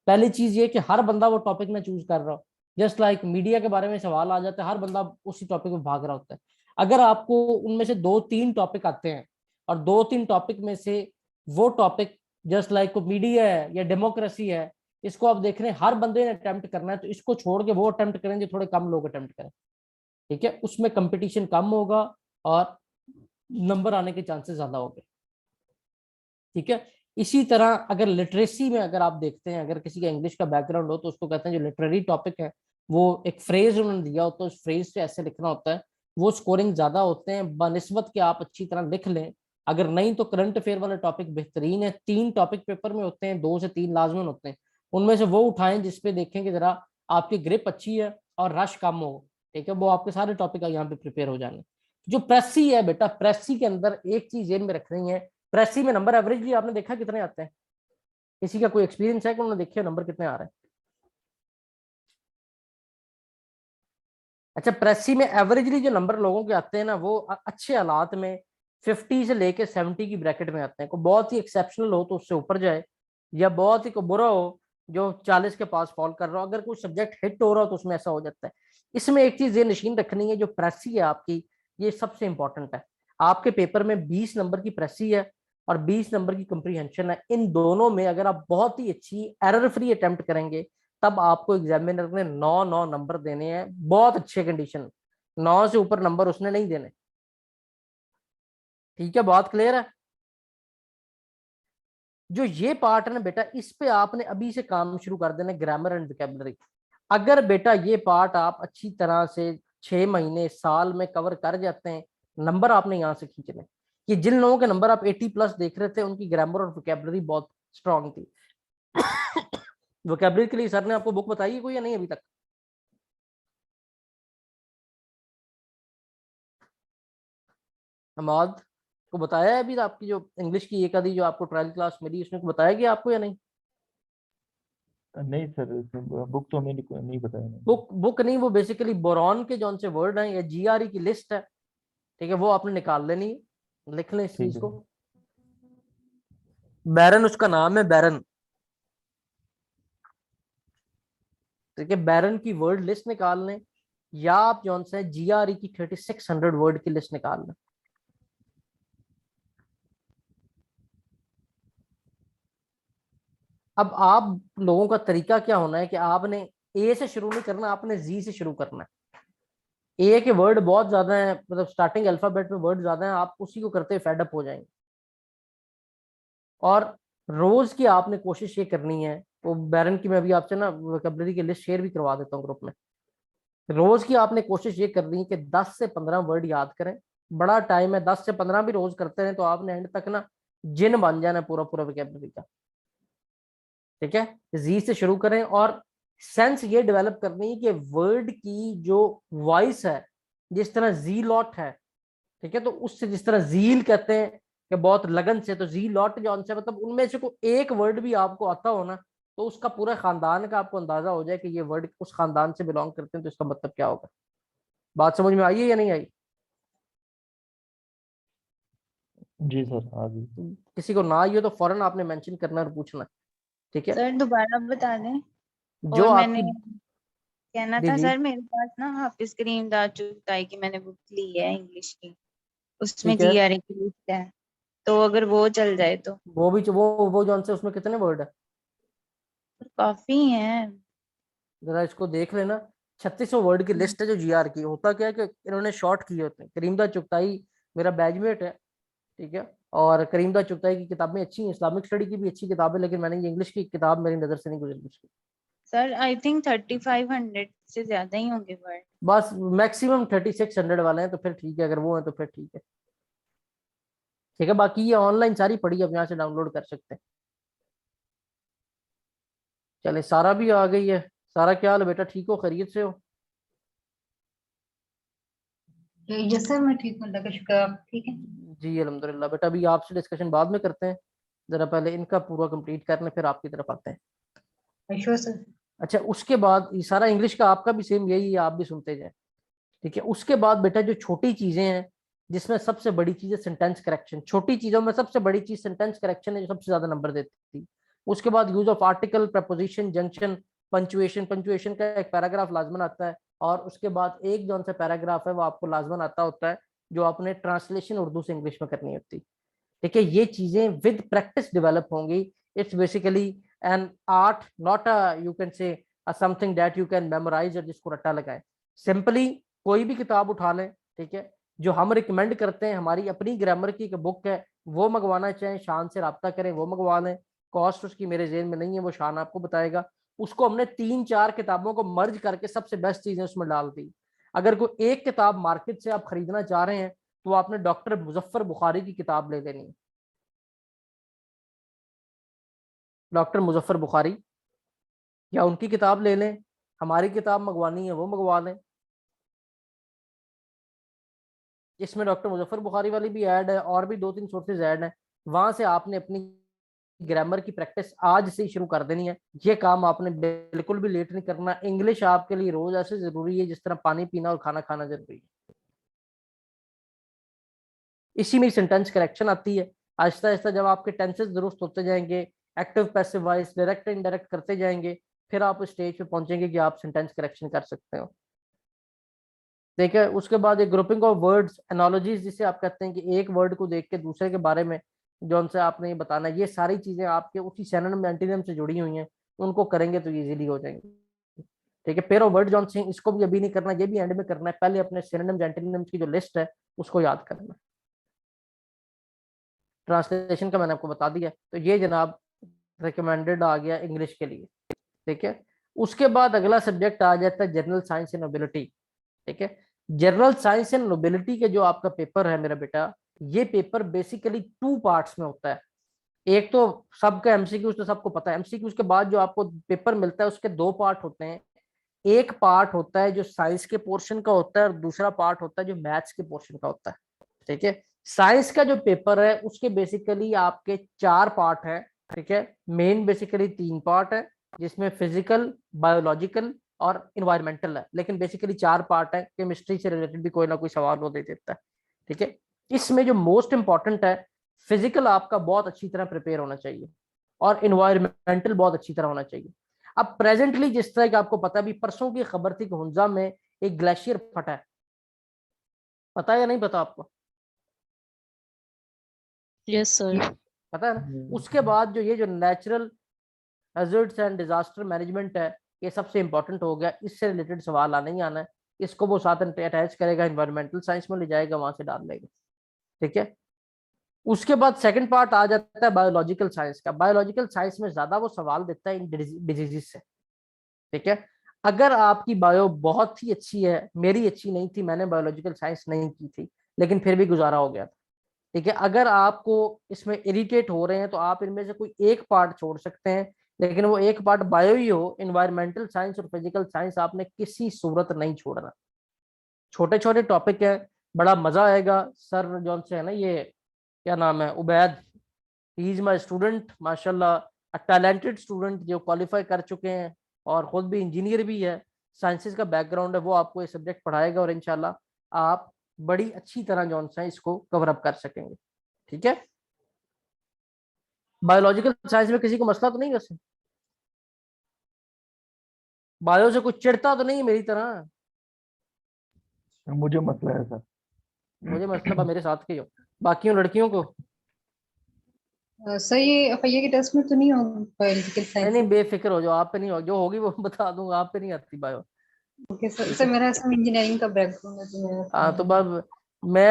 पहली चीज ये कि हर बंदा वो टॉपिक में चूज कर रहा हो। जस्ट लाइक मीडिया के बारे में सवाल आ जाता है, हर बंदा उसी टॉपिक में भाग रहा होता है। अगर आपको उनमें से 2-3 टॉपिक आते हैं, और 2-3 टॉपिक में से वो टॉपिक जस्ट लाइक मीडिया है या डेमोक्रेसी है, इसको आप देख रहे हैं हर बंदे ने अटेम्प्ट करना है, तो इसको छोड़ के वो अटेम्प्ट करें जो थोड़े कम लोग अटेम्प्ट करें। ठीक है, उसमें कंपटीशन कम होगा और नंबर आने के चांसेस ज्यादा होंगे। ठीक है, इसी तरह अगर लिटरेसी में अगर आप देखते हैं, अगर किसी का इंग्लिश का बैकग्राउंड हो तो उसको कहते हैं जो लिटरेरी टॉपिक है, वो एक फ्रेज उन्होंने दिया होता है, उस फ्रेज से ऐसे लिखना होता है, वो स्कोरिंग ज्यादा होते हैं बनिस्बत के आप अच्छी तरह लिख लें। अगर नहीं तो करंट अफेयर वाले टॉपिक बेहतरीन है। 3 टॉपिक पेपर में होते हैं, 2 से 3 लाजमन होते हैं। उनमें से वो उठाएं जिसपे देखें कि जरा आपकी ग्रिप अच्छी है और रश कम हो। ठीक है, वो आपके सारे टॉपिक यहाँ पे प्रिपेयर हो जाने। जो प्रेसी है बेटा, प्रेसी के अंदर एक चीज जेन में रखनी है। प्रेसी में नंबर एवरेजली आपने देखा कितने आते हैं? किसी का कोई एक्सपीरियंस है कि उन्होंने देखे नंबर कितने आ रहे हैं? अच्छा, प्रेसी में एवरेजली जो नंबर लोगों के आते हैं ना, वो अच्छे हालात में 50 से लेके 70 की ब्रैकेट में आते हैं। कोई बहुत ही एक्सेप्शनल हो तो उससे ऊपर जाए, या बहुत ही कोई बुरा हो जो 40 के पास फॉल कर रहा हो, अगर कोई सब्जेक्ट हिट हो रहा हो तो उसमें ऐसा हो जाता है। इसमें एक चीज ये नशीन रखनी है, जो प्रेसी है आपकी, ये सबसे इंपॉर्टेंट है। आपके पेपर में 20 नंबर की प्रेसी है और 20 नंबर की कंप्रीहेंशन है। इन दोनों में अगर आप बहुत ही अच्छी एरर फ्री अटेम्प्ट करेंगे तब आपको एग्जामिनर ने 9 नंबर देने हैं, बहुत अच्छे कंडीशन। 9 से ऊपर नंबर उसने नहीं देने। ठीक है, बात क्लियर है? जो ये पार्ट है ना बेटा, इस पे आपने अभी से काम शुरू कर देना, ग्रामर एंड वोकैबुलरी। अगर बेटा ये पार्ट आप अच्छी तरह से 6 महीने साल में कवर कर जाते हैं, नंबर आपने यहाँ से खींचने। कि जिन लोगों के नंबर आप 80+ देख रहे थे, उनकी ग्रामर और वोकैबुलरी बहुत स्ट्रांग थी। वोकैबुलरी के लिए सर ने आपको बुक बताई है कोई या नहीं अभी तक? हमाद को बताया है अभी आपकी जो इंग्लिश की एक आधी जो आपको ट्रायल क्लास मिली, उसने को बताया गया आपको या नहीं? नहीं सर, बुक तो हमें नहीं बताया नहीं। बुक नहीं, वो बेसिकली बोरॉन के जौन से वर्ड हैं या जीआरई की लिस्ट है, ठीक है, वो आपने निकाल लेनी है, लिख लें इस ठीक चीज है को। बैरन उसका नाम है, बैरन। ठीक है, बैरन की वर्ड लिस्ट निकाल लें, या आप जौन से जीआरई की 3600 वर्ड की लिस्ट निकाल लें। अब आप लोगों का तरीका क्या होना है कि आपने ए से शुरू नहीं करना, आपने जी से शुरू करना है। ए के वर्ड बहुत ज्यादा हैं, मतलब स्टार्टिंग अल्फाबेट में वर्ड ज्यादा हैं, आप उसी को करते फेड अप हो जाएंगे। और रोज की आपने कोशिश ये करनी है, वो बैरन की मैं अभी आपसे ना वोकैबुलरी की लिस्ट शेयर भी करवा देता हूँ ग्रुप में। रोज की आपने कोशिश ये करनी है कि 10 से 15 वर्ड याद करें। बड़ा टाइम है, 10 से 15 भी रोज करते हैं तो आपने एंड तक ना जिन बन जाना पूरा पूरा वोकैबुलरी का। ठीक है, जी से शुरू करें और सेंस ये डेवलप करनी है कि वर्ड की जो वॉइस है, जिस तरह जी लॉट है, ठीक है, तो उससे जिस तरह जील कहते हैं कि बहुत लगन से, तो जी लॉट जो से मतलब उनमें से कोई एक वर्ड भी आपको आता हो ना, तो उसका पूरा खानदान का आपको अंदाजा हो जाए कि ये वर्ड उस खानदान से बिलोंग करते हैं, तो इसका मतलब क्या होगा। बात समझ में आई है या नहीं आई? जी सर, आ गई। किसी को ना आई हो तो फौरन आपने मेंशन करना और पूछना। ठीक है, सर दोबारा बता दें। जो और आपकी, मैंने कहना जी था जी, सर, मेरे पास ना हाफिज करीम दाद चुगताई की मैंने बुक ली है इंग्लिश की, उसमें ठीक है, जीआरई की लिस्ट है, तो अगर वो चल जाए तो। वो भी वो जौन से उसमें कितने वर्ड है, काफी है। जरा इसको देख लेना। 3600 वर्ड की लिस्ट है जो जीआर की। होता क्या है कि इन्होंने शॉर्ट किए होते हैं। करीमदा चुगताई मेरा बैचमेट है, ठीक है, और करीमदा चुगताई की किताबें अच्छी हैं, इस्लामिक स्टडी की भी अच्छी किताब है, लेकिन मैंने ये इंग्लिश की किताब मेरी नजर से नहीं गुजरी उसकी। सर आई थिंक 3500 से ज्यादा ही होंगे वर्ड। बस मैक्सिमम 3600 वाले हैं, तो फिर ठीक है, अगर वो है तो फिर ठीक है। ठीक है, बाकी ये ऑनलाइन सारी पढ़ी आप यहाँ से डाउनलोड कर सकते हैं। चले, सारा भी आ गई है। सारा क्या हाल है बेटा, ठीक हो, खैरियत से हो? यस सर, मैं ठीक हूँ, अल्लाह का शुक्र। आप ठीक है? जी अल्हम्दुलिल्लाह। बेटा अभी आपसे डिस्कशन बाद में करते हैं, जरा पहले इनका पूरा कंप्लीट कर लें, फिर आपकी तरफ आते हैं। Sure sir. अच्छा, उसके बाद ये सारा इंग्लिश का आपका भी सेम यही है, आप भी सुनते जाए। ठीक है, उसके बाद बेटा जो छोटी चीजें हैं, जिसमें सबसे बड़ी चीज है सेंटेंस करेक्शन। छोटी चीजों में सबसे बड़ी चीज सेंटेंस करेक्शन है, जो सबसे ज्यादा नंबर देती थी। उसके बाद use of article, preposition, junction, punctuation. Punctuation का एक पैराग्राफ लाजमन आता है, और उसके बाद एक जो सा पैराग्राफ है वो आपको लाजमन आता होता है, जो आपने ट्रांसलेशन उर्दू से इंग्लिश में करनी होती है। ठीक है, ये चीजें विद प्रैक्टिस डेवलप होंगी। It's basically an art, not a you can say something that you can memorise और जिसको रट्टा लगाए। सिंपली कोई भी किताब उठा लें, ठीक है, जो हम रिकमेंड करते हैं, हमारी अपनी ग्रामर की एक बुक है, वो मंगवाना चाहें शान से रब्ता करें, वो मंगवा लें। कॉस्ट उसकी मेरे जेल में नहीं है, वो शान आपको बताएगा। उसको हमने 3-4 किताबों को मर्ज करके सबसे बेस्ट चीजें उसमें डाल दी। अगर कोई एक किताब मार्केट से आप खरीदना चाह रहे हैं, तो आपने डॉक्टर मुजफ्फर बुखारी की किताब ले लेनी है। डॉक्टर मुजफ्फर बुखारी, या उनकी किताब ले लें, हमारी किताब मंगवानी है वो मंगवा लें। इसमें डॉक्टर मुजफ्फर बुखारी वाली भी ऐड है, और भी 2-3 सोर्सेज ऐड हैं। वहां से आपने अपनी ग्रामर की प्रैक्टिस आज से ही शुरू कर देनी है। ये काम आपने बिल्कुल भी लेट नहीं करना। इंग्लिश आपके लिए रोज ऐसे जरूरी है जिस तरह पानी पीना और खाना खाना जरूरी है। इसी में सेंटेंस करेक्शन आती है। आहिस्ता आहिस्ता जब आपके टेंसेस दुरुस्त होते जाएंगे, active passive voice, direct indirect करते जाएंगे, फिर आप स्टेज पे पहुंचेंगे कि आप सेंटेंस करेक्शन कर सकते हो। देखिए, उसके बाद एक ग्रुपिंग ऑफ वर्ड्स, एनोलॉजीज, जिसे आप कहते हैं कि एक वर्ड को देख के दूसरे के बारे में जो उनसे आपने ये बताना है। ये सारी चीजें आपके उसी सिनोनिम एंटोनिम से जुड़ी हुई हैं, उनको करेंगे तो इजीली हो जाएंगे। ठीक है, पेयर ऑफ वर्ड जॉनसन, इसको भी अभी नहीं करना, ये भी एंड में करना है। पहले अपने सिनोनिम्स एंटोनिम्स की जो लिस्ट है उसको याद करना। ट्रांसलेशन का मैंने आपको बता दिया। तो ये जनाब रिकमेंडेड आ गया इंग्लिश के लिए। ठीक है, उसके बाद अगला सब्जेक्ट आ जाता है जनरल साइंस एंड नोबिलिटी। ठीक है, जनरल साइंस एंड नोबिलिटी के जो आपका पेपर है मेरा बेटा, ये पेपर बेसिकली 2 पार्ट्स में होता है। एक तो सबका एमसीक्यूज तो सबको पता है, एमसीक्यूज के बाद जो आपको पेपर मिलता है उसके 2 पार्ट होते हैं। एक पार्ट होता है जो साइंस के पोर्शन का होता है और दूसरा पार्ट होता है जो मैथ्स के पोर्शन का होता है। ठीक है, साइंस का जो पेपर है उसके बेसिकली आपके 4 पार्ट है। ठीक है, मेन बेसिकली 3 पार्ट है जिसमें फिजिकल, बायोलॉजिकल और इन्वायरमेंटल है, लेकिन बेसिकली 4 पार्ट है। केमिस्ट्री से रिलेटेड भी कोई ना कोई सवाल वो दे देता है। ठीक है, इसमें जो मोस्ट इंपॉर्टेंट है, फिजिकल आपका बहुत अच्छी तरह प्रिपेयर होना चाहिए और इन्वायरमेंटल बहुत अच्छी तरह होना चाहिए। अब प्रेजेंटली जिस तरह की आपको पता है, अभी परसों की खबर थी कि हुंजा में एक ग्लेशियर फटा है, पता है या नहीं पता आपको? Yes sir. पता है ना। उसके बाद जो ये जो natural hazards and disaster management है, ये सबसे इंपॉर्टेंट हो गया। इससे रिलेटेड सवाल आना ही आना है। इसको वो साथ अटैच करेगा, इन्वायरमेंटल साइंस में ले जाएगा, वहां से डाल लेगा। ठीक है, उसके बाद सेकंड पार्ट आ जाता है बायोलॉजिकल साइंस का। बायोलॉजिकल साइंस में ज्यादा वो सवाल देता है इन डिजीजेस से। ठीक है, अगर आपकी बायो बहुत ही अच्छी है, मेरी अच्छी नहीं थी, मैंने बायोलॉजिकल साइंस नहीं की थी, लेकिन फिर भी गुजारा हो गया था। ठीक है, अगर आपको इसमें इरिटेट हो रहे हैं तो आप इनमें से कोई एक पार्ट छोड़ सकते हैं, लेकिन वो एक पार्ट बायो ही हो। इन्वायरमेंटल साइंस और फिजिकल साइंस आपने किसी सूरत नहीं छोड़ना। छोटे छोटे टॉपिक है, बड़ा मजा आएगा। सर जॉन से है ना, ये क्या नाम है, Ubaid, he is my student माशाल्लाह, अ टैलेंटेड स्टूडेंट जो क्वालिफाई कर चुके हैं और खुद भी इंजीनियर भी है, साइंसेज का बैकग्राउंड है। वो आपको ये सब्जेक्ट पढ़ाएगा और इंशाल्लाह आप बड़ी अच्छी तरह जो है इसको कवर अप कर सकेंगे। ठीक है, बायोलॉजिकल साइंस में किसी को मसला तो नहीं, वैसे बायो से कुछ चिढ़ता तो नहीं है मेरी तरह? मुझे मसला है सर। मुझे मतलब मेरे साथ के हो, बाकी लड़कियों को सर ये FIA के टेस्ट में तो नहीं होगा पॉलिटिकल नहीं साइंस? नहीं बेफिक्र हो जाओ, आप पे नहीं हो, जो होगी वो बता दूंगा, आप पे नहीं आती बायो। Okay sir. ठीक सर है, मेरा सब इंजीनियरिंग का बैकग्राउंड है तो हाँ तो मेरा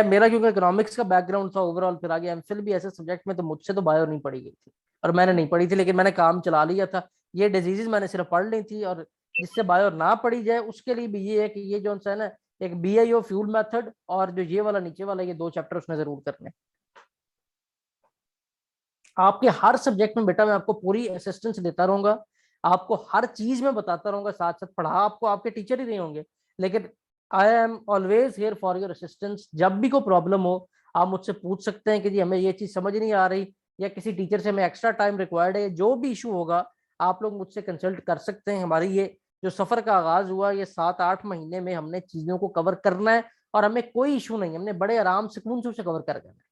बस मेरा क्योंकि इकोनॉमिक्स का बैकग्राउंड था ओवरऑल, फिर आगे एमफिल भी ऐसे सब्जेक्ट में, तो मुझसे तो बायो नहीं पढ़ी गई थी और मैंने नहीं पढ़ी थी, लेकिन मैंने काम चला लिया था। ये डिजीजेज मैंने सिर्फ पढ़ ली थी, और जिससे बायो ना पढ़ी जाए उसके लिए भी ये है कि ये जो है ना, एक BIO फ्यूल मेथड और जो ये वाला नीचे वाला, ये 2 चैप्टर उसने जरूर करने। आपके हर सब्जेक्ट में बेटा मैं आपको पूरी असिस्टेंस देता रहूंगा, आपको हर चीज में बताता रहूंगा, साथ साथ पढ़ा आपको आपके टीचर ही नहीं होंगे, लेकिन I am always here for your assistance. जब भी कोई प्रॉब्लम हो आप मुझसे पूछ सकते हैं कि जी हमें ये चीज समझ नहीं आ रही, या किसी टीचर से हमें एक्स्ट्रा टाइम रिक्वायर्ड है, जो भी इशू होगा आप लोग मुझसे कंसल्ट कर सकते हैं। हमारी ये जो सफर का आगाज हुआ, ये 7-8 महीने में हमने चीजों को कवर करना है और हमें कोई इशू नहीं, हमने बड़े आराम सुकून से उसे कवर कर देना है।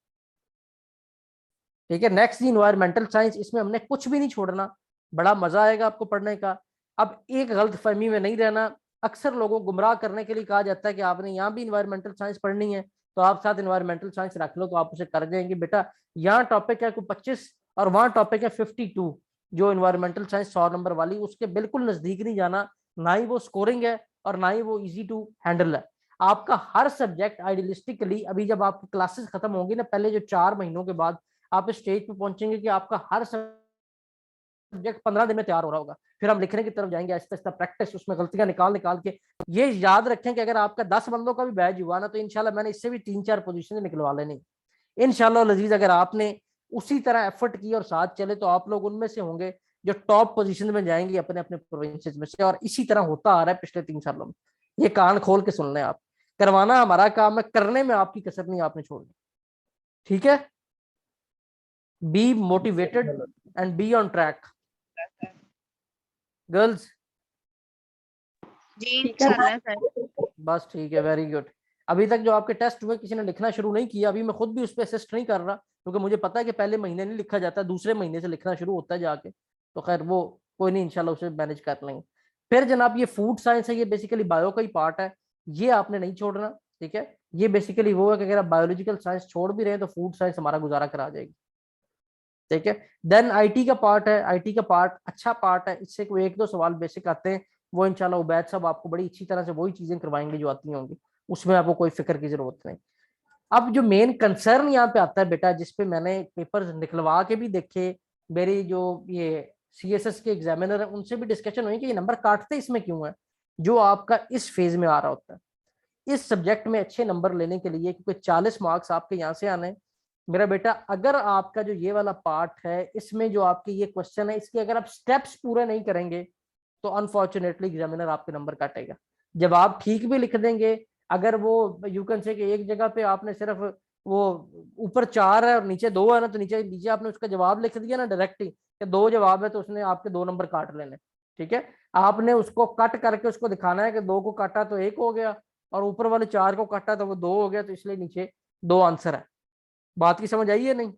ठीक है, नेक्स्ट इन्वायरमेंटल साइंस, इसमें हमने कुछ भी नहीं छोड़ना, बड़ा मजा आएगा आपको पढ़ने का। अब एक गलत फहमी में नहीं रहना, अक्सर लोगों को गुमराह करने के लिए कहा जाता है कि आपने यहाँ भी इन्वायरमेंटल साइंस पढ़नी है तो आप साथ इन्वायरमेंटल साइंस रख लो तो आप उसे कर जाएंगे। बेटा यहाँ टॉपिक है कोई 25 और वहाँ टॉपिक है 52, जो इन्वायरमेंटल साइंस 100 नंबर वाली, उसके बिल्कुल नजदीक नहीं जाना। ना ही वो स्कोरिंग है और ना ही वो इजी टू हैंडल है। आपका हर सब्जेक्ट आइडियलिस्टिकली, अभी जब आपकी क्लासेस खत्म होंगी ना, पहले जो 4 महीनों के बाद आप इस स्टेज पे पहुंचेंगे कि आपका हर सब्जेक्ट 15 दिन में तैयार हो रहा होगा, फिर हम लिखने की तरफ जाएंगे आहिस्ता आहिस्ता, प्रैक्टिस, उसमें गलतियां निकाल निकाल के। ये याद रखें कि अगर आपका 10 बंदों का भी बैच हुआ ना, तो इंशाल्लाह मैंने इससे भी 3-4 पोजीशन निकलवा लेनी इंशाल्लाह लजीज। अगर आपने उसी तरह एफर्ट की और साथ चले तो आप लोग उनमें से होंगे जो टॉप पोजीशन में जाएंगे अपने अपने प्रोविंसेस में से, और इसी तरह होता आ रहा है पिछले 3 सालों में। ये कान खोल के सुन लें आप, करवाना हमारा काम है, करने में आपकी कसर नहीं आपने छोड़नी। ठीक है, be motivated and be on track girls. जी इंशाल्लाह सर। बस ठीक है, वेरी गुड। अभी तक जो आपके टेस्ट हुए किसी ने लिखना शुरू नहीं किया, अभी मैं खुद भी उस पर असिस्ट नहीं कर रहा, क्योंकि मुझे पता है कि पहले महीने नहीं लिखा जाता, दूसरे महीने से लिखना शुरू होता है जाके। तो खैर वो कोई नहीं, इंशाल्लाह उसे मैनेज कर लेंगे। फिर जनाब ये फूड साइंस है, ये बेसिकली बायो का ही पार्ट है, ये आपने नहीं छोड़ना। ठीक है, ये बेसिकली वो है कि अगर आप बायोलॉजिकल साइंस छोड़ भी रहे हैं तो फूड साइंस हमारा गुजारा करा जाएगी। ठीक है। देन आईटी का पार्ट है, आईटी का पार्ट अच्छा पार्ट है, इससे कोई 1-2 सवाल बेसिक आते हैं, वो इंशाल्लाह उबैद साहब आपको बड़ी अच्छी तरह से वही चीजें करवाएंगे जो आती होंगी, उसमें आपको कोई फिक्र की जरूरत नहीं। अब जो मेन कंसर्न यहाँ पे आता है बेटा, जिसपे मैंने पेपर निकलवा के भी देखे, मेरी जो ये सीएसएस के एग्जामिनर है उनसे भी डिस्कशन हुई कि ये नंबर काटते इसमें क्यों है, जो आपका इस फेज में आ रहा होता है। इस सब्जेक्ट में अच्छे नंबर लेने के लिए, क्योंकि 40 मार्क्स आपके यहाँ से आने, मेरा बेटा अगर आपका जो ये वाला पार्ट है इसमें जो आपके ये क्वेश्चन है, इसके अगर आप स्टेप्स पूरे नहीं करेंगे तो अनफॉर्चुनेटली एग्जामिनर आपके नंबर काटेगा। जब आप ठीक भी लिख देंगे, अगर वो यू कैन से कि एक जगह पे आपने सिर्फ वो ऊपर 4 है और नीचे 2 है ना, तो नीचे नीचे आपने उसका जवाब लिख दिया ना डायरेक्ट ही कि 2 जवाब है, तो उसने आपके 2 नंबर काट लेने। ठीक है, आपने उसको कट करके उसको दिखाना है कि 2 को काटा तो 1 हो गया, और ऊपर वाले 4 को काटा तो वो 2 हो गया, तो इसलिए नीचे 2 आंसर है। बात की समझ आई है नहीं?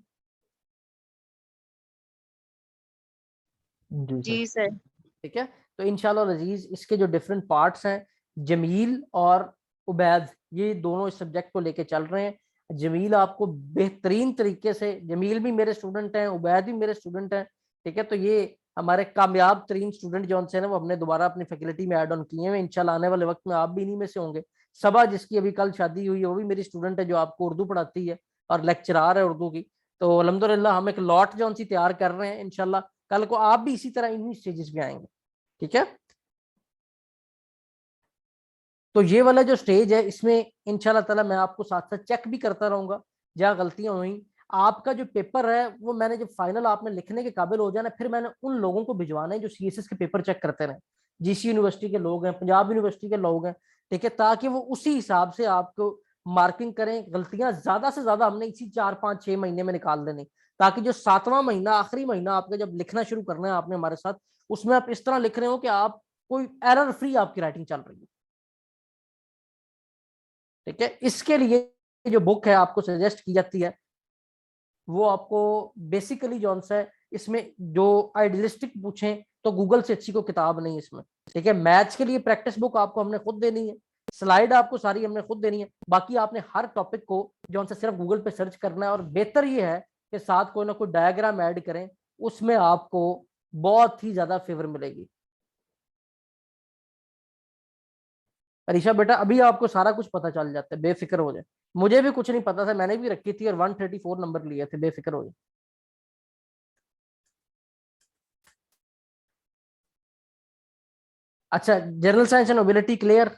जी जी सर। ठीक है, तो इंशाल्लाह अजीज इसके जो डिफरेंट पार्ट्स हैं, जमील और उबैद ये दोनों इस सब्जेक्ट को लेके चल रहे हैं। जमील आपको बेहतरीन तरीके से, जमील भी मेरे स्टूडेंट हैं, उबैद भी मेरे स्टूडेंट हैं। ठीक है, तो ये हमारे कामयाब तरीन स्टूडेंट जो है ना, वो हमने दोबारा अपनी फैकल्टी में ऐड ऑन किए हैं। इंशाल्लाह आने वाले वक्त में आप भी इन्हीं में से होंगे। सबा जिसकी अभी कल शादी हुई है वो भी मेरी स्टूडेंट है, जो आपको उर्दू पढ़ाती है और लेक्चरार है उर्दू की। तो अल्हम्दुलिल्लाह हम एक लॉट जो सी तैयार कर रहे हैं, इंशाल्लाह कल को आप भी इसी तरह इन्हीं स्टेजेस पे आएंगे। ठीक है, तो ये वाला जो स्टेज है इसमें इंशाल्लाह ताला मैं आपको साथ साथ चेक भी करता रहूंगा जहाँ गलतियां हुई। आपका जो पेपर है वो मैंने जब फाइनल आपने लिखने के काबिल हो जाना, फिर मैंने उन लोगों को भिजवाना है जो सीएसएस के पेपर चेक करते रहे, जीसी यूनिवर्सिटी के लोग हैं, पंजाब यूनिवर्सिटी के लोग हैं। ठीक है, ताकि वो उसी हिसाब से आपको मार्किंग करें। गलतियां ज्यादा से ज्यादा हमने इसी 4-5-6 महीने में निकाल देनी, ताकि जो 7वां महीना आखिरी महीना आपका जब लिखना शुरू करना है आपने हमारे साथ, उसमें आप इस तरह लिख रहे हो कि आप कोई एरर फ्री आपकी राइटिंग चल रही है। ठीक है, इसके लिए जो बुक है आपको सजेस्ट की जाती है वो आपको बेसिकली जॉन सा है, इसमें जो आइडियलिस्टिक पूछें तो गूगल से अच्छी कोई किताब नहीं इसमें। ठीक है, मैथ्स के लिए प्रैक्टिस बुक आपको हमने खुद देनी है, स्लाइड आपको सारी हमने खुद देनी है, बाकी आपने हर टॉपिक को जॉन सा सिर्फ गूगल पे सर्च करना है। और बेहतर ये है कि साथ कोई ना कोई डायग्राम ऐड करें, उसमें आपको बहुत ही ज्यादा फेवर मिलेगी। अरीशा बेटा अभी आपको सारा कुछ पता चल जाता है, बेफिक्र हो जाए। मुझे भी कुछ नहीं पता था, मैंने भी रखी थी और 134 नंबर लिए थे, बेफिक्र हो जाए। अच्छा, general science and nobility clear?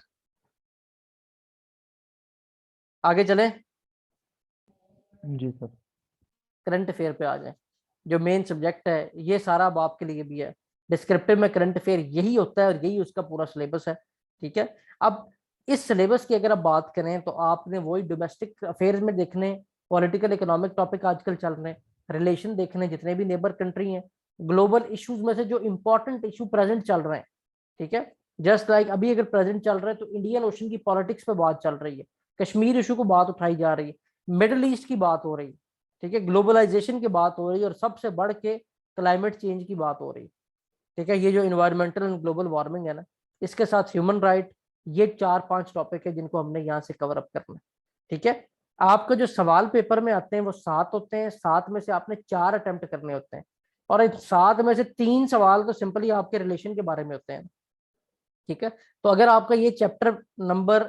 आगे चले, जी सर। करंट अफेयर पे आ जाए। जो मेन सब्जेक्ट है ये सारा अब आपके लिए भी है। डिस्क्रिप्टिव में करंट अफेयर यही होता है और यही उसका पूरा सिलेबस है। ठीक है, अब इस सिलेबस की अगर आप बात करें तो आपने वही डोमेस्टिक अफेयर्स में देखने, पॉलिटिकल इकोनॉमिक टॉपिक आजकल चल रहे हैं, रिलेशन देखने जितने भी नेबर कंट्री हैं, ग्लोबल इश्यूज में से जो इंपॉर्टेंट इशू प्रेजेंट चल रहे हैं। ठीक है, जस्ट लाइक अभी अगर प्रेजेंट चल रहा है तो इंडियन ओशन की पॉलिटिक्स पे बात चल रही है, कश्मीर इशू को बात उठाई जा रही है, मिडल ईस्ट की बात हो रही है। ठीक है, ग्लोबलाइजेशन की बात हो रही है और सबसे बढ़ के क्लाइमेट चेंज की बात हो रही है। ठीक है, ये जो इन्वायरमेंटल एंड ग्लोबल वार्मिंग है ना, इसके साथ ह्यूमन राइट, ये 4-5 टॉपिक है जिनको हमने यहाँ से कवर अप करना है। ठीक है, आपका जो सवाल पेपर में आते हैं वो 7 होते हैं, 7 में से आपने 4 अटेम्प्ट करने होते हैं, और इन 7 में से 3 सवाल तो सिंपली आपके रिलेशन के बारे में होते हैं। ठीक है, तो अगर आपका ये चैप्टर नंबर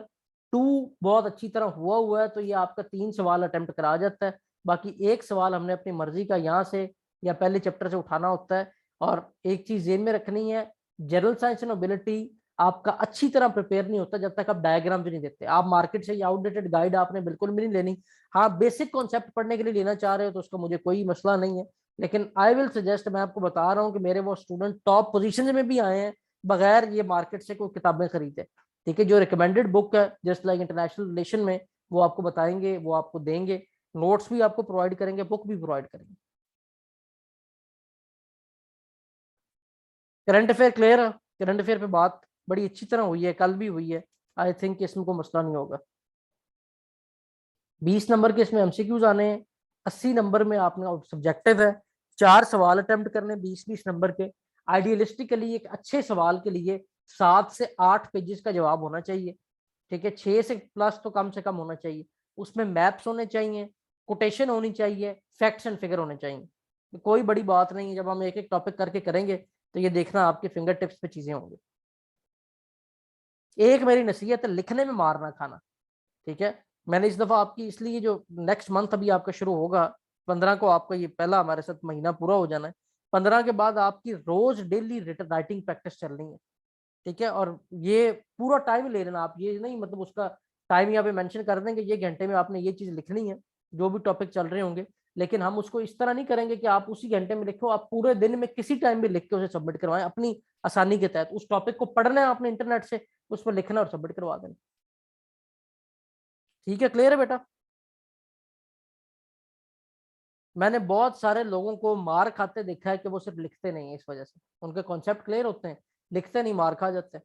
2 बहुत अच्छी तरह हुआ है तो ये आपका 3 सवाल अटेम्प्ट करा जाता है। बाकी एक सवाल हमने अपनी मर्जी का यहाँ से या पहले चैप्टर से उठाना होता है। और एक चीज जेन में रखनी है, जनरल साइंस एंड नोबिलिटी आपका अच्छी तरह प्रिपेयर नहीं होता जब तक आप डायग्राम जो नहीं देते। आप मार्केट से आउटडेटेड गाइड आपने बिल्कुल भी नहीं लेनी। हाँ, बेसिक कॉन्सेप्ट पढ़ने के लिए लेना चाह रहे हो तो उसका मुझे कोई मसला नहीं है, लेकिन आई विल सजेस्ट, मैं आपको बता रहा हूँ कि मेरे वो स्टूडेंट टॉप पोजीशन में भी आए हैं बगैर ये मार्केट से कोई किताबें खरीदे। ठीक है, जो रिकमेंडेड बुक है जस्ट लाइक इंटरनेशनल रिलेशन में, वो आपको बताएंगे, वो आपको देंगे, नोट्स भी आपको प्रोवाइड करेंगे, बुक भी प्रोवाइड करेंगे। करंट अफेयर क्लियर है? करंट अफेयर पे बात बड़ी अच्छी तरह हुई है, कल भी हुई है, आई थिंक इसमें कोई मसला नहीं होगा। 20 नंबर के इसमें एमसीक्यूज आने हैं, 80 नंबर में आपने सब्जेक्टिव है, 4 सवाल अटेम्प्ट करने 20-20 नंबर के। आइडियलिस्टिकली एक अच्छे सवाल के लिए 7 से 8 पेजेस का जवाब होना चाहिए। ठीक है, 6 से प्लस तो कम से कम होना चाहिए। उसमें मैप्स होने चाहिए, कोटेशन होनी चाहिए, फैक्ट्स एंड फिगर होने चाहिए। कोई बड़ी बात नहीं है, जब हम एक एक टॉपिक करके करेंगे तो ये देखना आपके फिंगर टिप्स पे चीजें होंगी। एक मेरी नसीहत है, लिखने में मार ना खाना, ठीक है। मैंने इस दफा आपकी इसलिए, जो नेक्स्ट मंथ अभी आपका शुरू होगा 15 को, आपका ये पहला हमारे साथ महीना पूरा हो जाना है, 15 के बाद आपकी रोज डेली राइटिंग प्रैक्टिस चलनी है, ठीक है। और ये पूरा टाइम ले लेना आप, ये नहीं मतलब उसका टाइम यहाँ पे मेंशन कर देंगे, ये घंटे में आपने ये चीज लिखनी है, जो भी टॉपिक चल रहे होंगे। लेकिन हम उसको इस तरह नहीं करेंगे कि आप उसी घंटे में लिखो, आप पूरे दिन में किसी टाइम भी लिख के उसे सबमिट करवाएं अपनी आसानी के तहत। उस टॉपिक को पढ़ना है आपने इंटरनेट से, उस पर लिखना और सबमिट करवा देना, ठीक है। क्लियर है बेटा? मैंने बहुत सारे लोगों को मार खाते देखा है कि वो सिर्फ लिखते नहीं है, इस वजह से उनके कॉन्सेप्ट क्लियर होते हैं, लिखते नहीं, मार खा जाते हैं।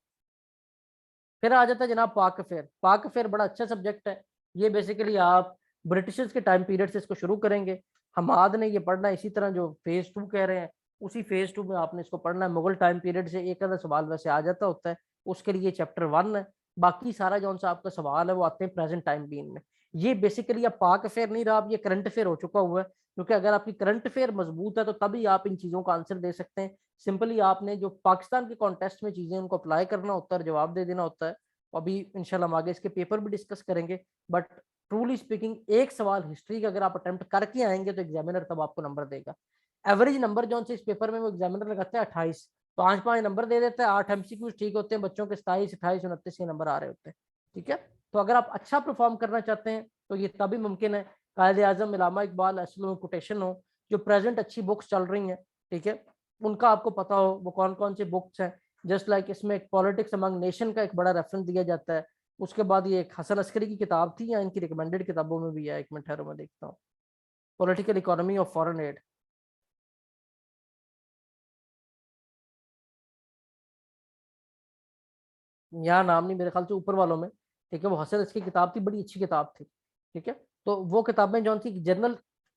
फिर आ जाता है जनाब पाक अफेयर। पाक अफेयर बड़ा अच्छा सब्जेक्ट है। ये बेसिकली आप ब्रिटिशर्स के टाइम पीरियड से इसको शुरू करेंगे। हमाद ने ये पढ़ना है, इसी तरह जो फेज 2 कह रहे हैं उसी फेज 2 में आपने इसको पढ़ना है। मुगल टाइम पीरियड से एक आधा सवाल वैसे आ जाता होता है, उसके लिए चैप्टर 1 है। बाकी सारा जो सा आपका सवाल है वो आते हैं प्रेजेंट टाइम बीइंग में। ये बेसिकली अब पाक अफेयर नहीं रहा, अब ये करंट अफेयर हो चुका हुआ है, क्योंकि अगर आपकी करंट अफेयर मजबूत है तो तभी आप इन चीजों का आंसर दे सकते हैं। सिंपली आपने जो पाकिस्तान के कॉन्टेस्ट में चीजें उनको अप्लाई करना होता है और जवाब दे देना होता है। अभी इंशाल्लाह हम आगे इसके पेपर भी डिस्कस करेंगे। बट ट्रूली स्पीकिंग, एक सवाल हिस्ट्री का अगर आप अटेम्प्ट करके आएंगे तो एग्जामिनर तब आपको नंबर देगा। एवरेज नंबर जो से इस पेपर में वो एग्जामिनर लगाता है 28, 5-5 नंबर दे देता है। 8 एमसीक्यूज ठीक होते हैं, बच्चों के 27, 28, 29 के नंबर आ रहे होते हैं, ठीक है। तो अगर आप अच्छा परफॉर्म करना चाहते हैं तो ये तभी मुमकिन है। कायदे आजम, इलामा इकबाल, असलम कोटेशन हो, जो प्रेजेंट अच्छी बुक्स चल रही हैं, ठीक है, उनका आपको पता हो वो कौन कौन सी बुक्स हैं। जस्ट लाइक इसमें एक पॉलिटिक्स अमंग नेशन का एक बड़ा रेफरेंस दिया जाता है। उसके बाद ये एक हसन अस्करी की किताब थी या इनकी रिकमेंडेड किताबों में भी है, एक मिनट ठहरो मैं देखता हूँ, political economy of foreign add. यहाँ नाम नहीं, मेरे ख्याल से ऊपर वालों में, ठीक है, वो हसन अस्करी की किताब थी, बड़ी अच्छी किताब थी, ठीक है। तो वो किताबें जो थी जनरल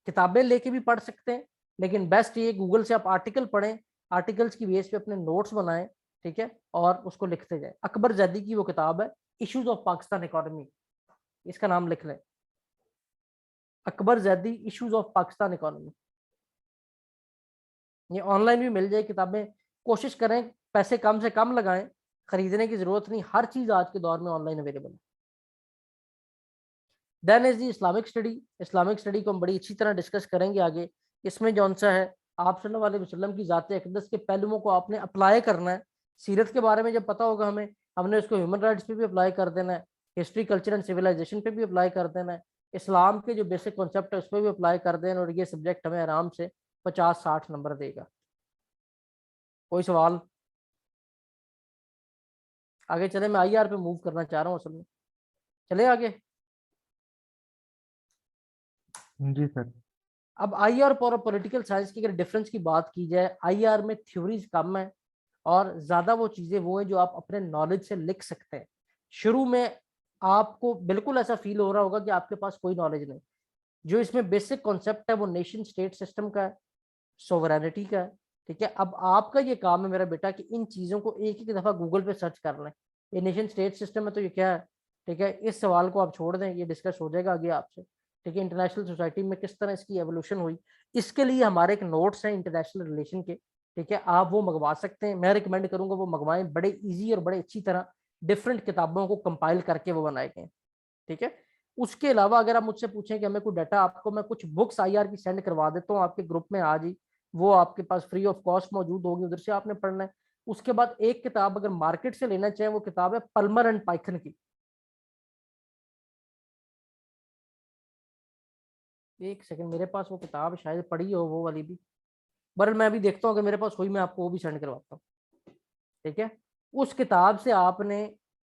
किताबें लेके भी पढ़ सकते हैं, लेकिन बेस्ट ये गूगल से आप आर्टिकल पढ़ें, आर्टिकल्स की बेस पे अपने नोट्स बनाएं, ठीक है, और उसको लिखते जाए। अकबर जैदी की वो किताब है, इश्यूज ऑफ पाकिस्तान इकोनॉमी, इसका नाम लिख लें, Akbar Zaidi issues of Pakistan economy. ये ऑनलाइन भी मिल जाए किताबें, कोशिश करें पैसे कम से कम लगाएं, खरीदने की जरूरत नहीं, हर चीज आज के दौर में ऑनलाइन अवेलेबल है। Then is the Islamic study. Islamic study को हम बड़ी अच्छी तरह डिस्कस करेंगे आगे। इसमें जौन सा है, आप सल्लल्लाहु अलैहि वसल्लम की ज़ात अक़दस के पहलुओं को आपने अप्लाई करना है। सीरत के बारे में जब पता होगा हमें, हमने उसको ह्यूमन राइट्स पे भी अप्लाई कर देना है, हिस्ट्री, कल्चर एंड सिविलाइजेशन पे भी अप्लाई कर देना है, इस्लाम के जो बेसिक कॉन्सेप्ट है उस पर भी अप्लाई कर देना। और ये सब्जेक्ट हमें आराम से 50-60 नंबर देगा। कोई सवाल? आगे चले, मैं IR पे मूव करना चाह रहा हूँ असल में, चले आगे। जी सर। अब IR और पॉलिटिकल साइंस की अगर डिफरेंस की बात की जाए, IR में थ्योरीज कम है और ज्यादा वो चीजें वो हैं जो आप अपने नॉलेज से लिख सकते हैं। शुरू में आपको बिल्कुल ऐसा फील हो रहा होगा कि आपके पास कोई नॉलेज नहीं। जो इसमें बेसिक कॉन्सेप्ट है वो नेशन स्टेट सिस्टम का है, सोवरेनिटी का है, ठीक है। अब आपका ये काम है मेरा बेटा कि इन चीजों को एक एक दफा गूगल पे सर्च कर लें। ये नेशन स्टेट सिस्टम है तो ये क्या है, ठीक है। इस सवाल को आप छोड़ दें, ये डिस्कस हो जाएगा आगे आपसे, ठीक है। इंटरनेशनल सोसाइटी में किस तरह इसकी एवोल्यूशन हुई, इसके लिए हमारे एक नोट्स हैं इंटरनेशनल रिलेशन के, ठीक है, आप वो मंगवा सकते हैं। मैं रिकमेंड करूंगा वो मंगवाएं, बड़े इजी और बड़े अच्छी तरह डिफरेंट किताबों को कंपाइल करके वो बनाए गए, ठीक है। उसके अलावा अगर आप मुझसे पूछें कि हमें कोई डाटा, आपको मैं कुछ बुक्स IR की सेंड करवा देता हूँ आपके ग्रुप में आज ही, वो आपके पास फ्री ऑफ कॉस्ट मौजूद होगी, उधर से आपने पढ़ना है। उसके बाद एक किताब अगर मार्केट से लेना चाहें, वो किताब है पल्मर एंड पाइथन की। एक सेकंड, मेरे पास वो किताब शायद पड़ी हो वो वाली भी, पर मैं अभी देखता हूँ, अगर मेरे पास हुई मैं आपको वो भी सेंड करवाता हूँ, ठीक है। उस किताब से आपने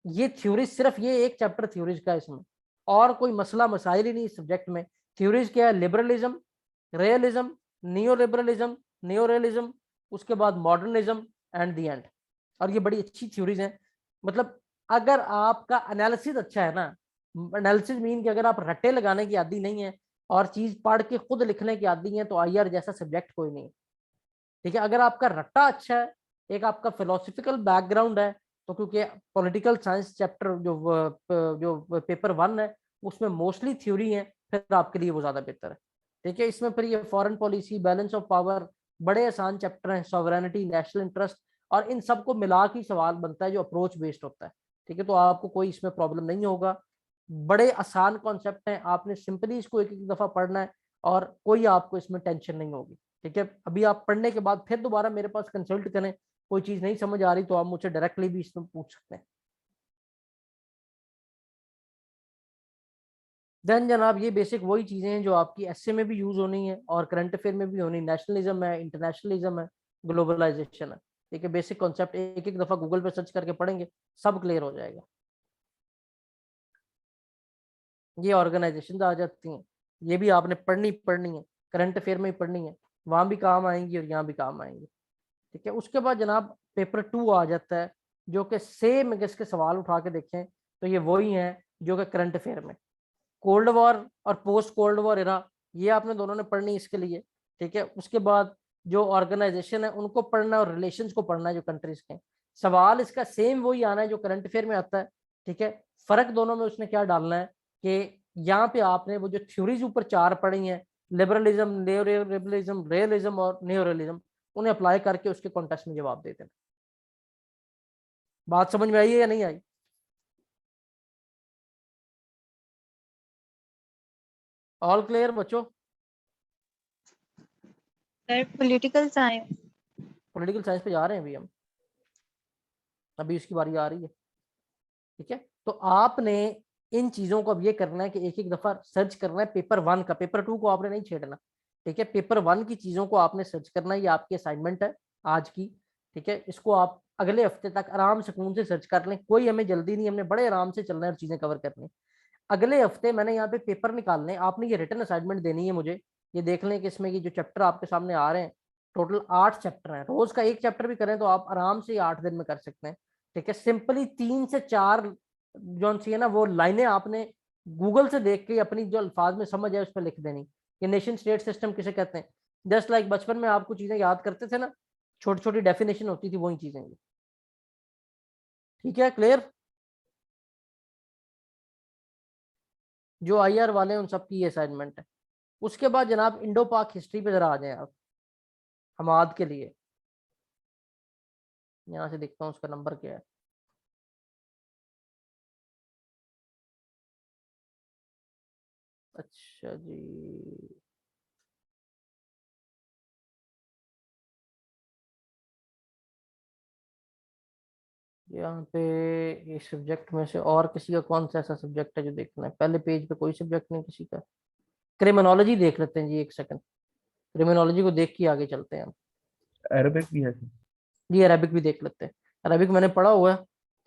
ये थ्योरीज, सिर्फ ये एक चैप्टर थ्योरीज का, इसमें और कोई मसला मसाइल ही नहीं इस सब्जेक्ट में। थ्योरीज क्या है, liberalism, realism, neo liberalism, neo realism, उसके बाद मॉडर्निज्म एंड दी एंड। और ये बड़ी अच्छी थ्योरीज हैं। मतलब अगर आपका एनालिसिस अच्छा है ना, एनालिसिस मीन कि अगर आप रट्टे लगाने की आदी नहीं है और चीज पढ़ के खुद लिखने की आदी है, तो IR जैसा सब्जेक्ट कोई नहीं है, ठीक है। अगर आपका रट्टा अच्छा है, एक आपका फिलोसफिकल बैकग्राउंड है, तो क्योंकि पॉलिटिकल साइंस चैप्टर जो पेपर 1 है उसमें मोस्टली थ्योरी है, फिर आपके लिए वो ज्यादा बेहतर है, ठीक है। इसमें फिर ये foreign policy, balance of power, बड़े आसान चैप्टर हैं, सॉवरेनिटी, नेशनल इंटरेस्ट, और इन सबको मिला के सवाल बनता है जो अप्रोच बेस्ड होता है। ठीक है, तो आपको कोई इसमें प्रॉब्लम नहीं होगा। बड़े आसान कॉन्सेप्ट हैं, आपने सिंपली इसको एक एक दफा पढ़ना है और कोई आपको इसमें टेंशन नहीं होगी। ठीक है, अभी आप पढ़ने के बाद फिर दोबारा मेरे पास कंसल्ट करें, कोई चीज नहीं समझ आ रही तो आप मुझसे डायरेक्टली भी इसमें पूछ सकते हैं। देन जनाब ये बेसिक वही चीजें हैं जो आपकी एसए में भी यूज होनी है और करंट अफेयर में भी होनी। नेशनलिज्म है, इंटरनेशनलिज्म है, ग्लोबलाइजेशन है। ठीक है, बेसिक कॉन्सेप्ट एक एक दफा गूगल पे सर्च करके पढ़ेंगे, सब क्लियर हो जाएगा। ये ऑर्गेनाइजेशन आ जाती हैं, ये भी आपने पढ़नी है, करंट अफेयर में ही पढ़नी है, वहां भी काम आएंगी और यहाँ भी काम आएंगी। ठीक है, उसके बाद जनाब पेपर 2 आ जाता है, जो कि सेम इसके सवाल उठा के देखें तो ये वही है जो कि करंट अफेयर में कोल्ड वॉर और पोस्ट कोल्ड वॉर एरा, ये आपने दोनों ने पढ़नी इसके लिए। ठीक है, उसके बाद जो ऑर्गेनाइजेशन है उनको पढ़ना और रिलेशंस को पढ़ना है जो कंट्रीज के। सवाल इसका सेम वही आना है जो करंट अफेयर में आता है। ठीक है, फर्क दोनों में उसने क्या डालना है कि यहाँ पे आपने वो जो थ्योरीज ऊपर 4 पढ़ी हैं, लिबरलिज्म, नेओलिबरलिज्म, रियलिज्म और नेओरियलिज्म, उन्हें अप्लाई करके उसके कॉन्टेक्स्ट में जवाब दे देना। बात समझ में आई है या नहीं आई? ऑल क्लियर बच्चों? Sir political science. Political science पे जा रहे हैं अभी हम, अभी उसकी बारी आ रही है। ठीक है, तो आपने इन चीजों को अब ये करना है कि एक एक दफा सर्च करना है पेपर 1 का, पेपर 2 को आपने नहीं छेड़ना। ठीक है, पेपर 1 की चीजों को आपने सर्च करना है, ये आपकी असाइनमेंट है आज की। ठीक है, इसको आप अगले हफ्ते तक आराम सुकून से सर्च कर लें, कोई हमें जल्दी नहीं, हमने बड़े आराम से चलना है और चीजें कवर करनी। अगले हफ्ते मैंने यहाँ पे पेपर निकालने, आपने ये रिटन असाइनमेंट देनी है मुझे। ये देख लें कि इसमें ये जो चैप्टर आपके सामने आ रहे हैं, टोटल 8 चैप्टर हैं, रोज का एक चैप्टर भी करें तो आप आराम से 8 दिन में कर सकते हैं। ठीक है, सिंपली 3 से 4 जो सी है ना वो लाइनें आपने गूगल से देख के अपनी जो अल्फाज में समझ है उस पर लिख देनी कि नेशन स्टेट सिस्टम किसे कहते हैं। जस्ट लाइक बचपन में आपको चीजें याद करते थे ना, छोटी छोटी डेफिनेशन होती थी, वही चीजें। ठीक है, क्लियर? जो आईआर वाले हैं उन सबकी ये असाइनमेंट है। उसके बाद जनाब इंडो पाक हिस्ट्री पे जरा आ जाए आप, हमाद के लिए। यहाँ से देखता हूँ उसका नंबर क्या है। अच्छा जी, यहाँ पे ये सब्जेक्ट में से और किसी का कौन सा ऐसा सब्जेक्ट है जो देखना है? पहले पेज पे कोई सब्जेक्ट नहीं किसी का। क्रिमिनोलॉजी देख लेते हैं जी, एक सेकंड, क्रिमिनोलॉजी को देख के आगे चलते हैं हम। अरबिक भी है सर। जी अरेबिक भी देख लेते हैं, अरेबिक मैंने पढ़ा हुआ है,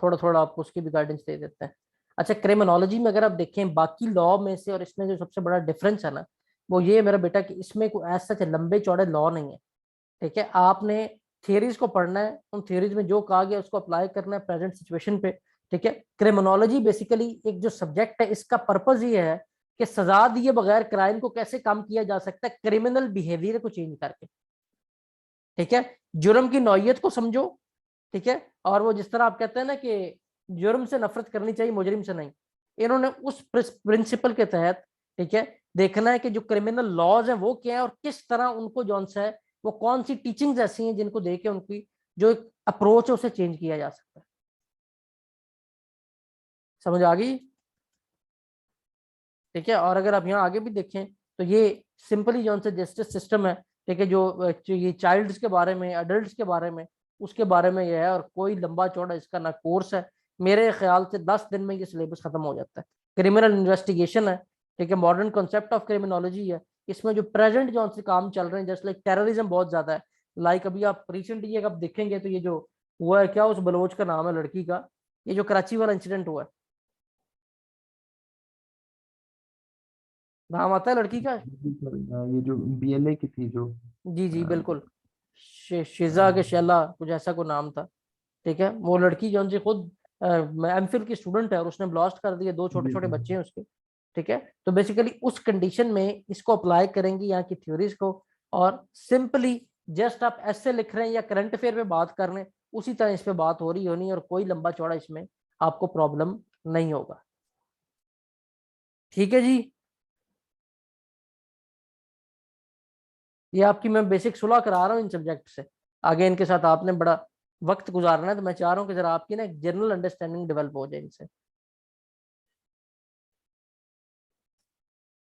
थोड़ा थोड़ा आपको उसकी भी गाइडेंस दे देते हैं। अच्छा, क्रिमिनोलॉजी में अगर आप देखें बाकी लॉ में से और इसमें जो सबसे बड़ा डिफरेंस है ना, वो ये है मेरा बेटा कि इसमें कोई ऐसा लंबे चौड़े लॉ नहीं है। ठीक है, आपने थियरीज को पढ़ना है, उन थियरीज में जो कहा गया उसको अप्लाई करना है प्रेजेंट सिचुएशन पे। ठीक है, क्रिमिनोलॉजी बेसिकली एक जो सब्जेक्ट है, इसका पर्पज ये है कि सजा दिए बगैर क्राइम को कैसे कम किया जा सकता है क्रिमिनल बिहेवियर को चेंज करके। ठीक है, जुर्म की नौयत को समझो। ठीक है, और वो जिस तरह आप कहते हैं ना कि जुर्म से नफरत करनी चाहिए मुजरिम से नहीं, इन्होंने उस प्रिंसिपल के तहत, ठीक है, देखना है कि जो क्रिमिनल लॉज हैं वो क्या है और किस तरह उनको जौन सा है वो कौन सी टीचिंग्स ऐसी हैं जिनको देके उनकी जो एक अप्रोच है उसे चेंज किया जा सकता है। समझ आ गई? ठीक है, और अगर आप यहाँ आगे भी देखें तो ये सिंपली जौन सा जस्टिस सिस्टम है, ठीक है, जो ये चाइल्ड्स के बारे में, अडल्ट के बारे में, उसके बारे में ये है, और कोई लंबा चौड़ा इसका ना कोर्स है। मेरे ख्याल से 10 दिन में ये सिलेबस खत्म हो जाता है। क्रिमिनल इन्वेस्टिगेशन है, ठीक है, मॉडर्न कॉन्सेप्ट ऑफ क्रिमिनोलॉजी है। इसमें जो प्रेजेंट जो से काम चल रहे हैं, जस्ट लाइक टेररिज्म बहुत ज्यादा है। लाइक अभी आप रिसेंटली आप देखेंगे तो ये जो हुआ है, क्या उस बलोच का नाम है लड़की का, ये जो कराची वाला इंसिडेंट हुआ है, नाम आता है लड़की का? जी सर, ये जो बीएलए की थी जो जी जी अ, बिल्कुल, शिजा के शैला कुछ ऐसा को नाम था। ठीक है, वो लड़की जो उनसे खुद एमफिल की स्टूडेंट है और उसने ब्लास्ट कर दिए, 2 छोटे जी छोटे सर। बच्चे हैं उसके। ठीक है, तो बेसिकली उस कंडीशन में इसको अप्लाई करेंगे यहाँ की थ्योरीज को, और सिंपली जस्ट आप ऐसे लिख रहे हैं या करंट अफेयर पे बात कर रहे हैं, उसी तरह इस पे बात हो रही होनी, और कोई लंबा चौड़ा इसमें आपको प्रॉब्लम नहीं होगा। ठीक है जी। ये आपकी मैं बेसिक सुलह करा रहा हूँ इन सब्जेक्ट से। आगे इनके साथ आपने बड़ा वक्त गुजारना है, तो मैं चाह रहा हूँ कि जरा आपकी ना एक जनरल अंडरस्टैंडिंग डेवलप हो जाए इनसे।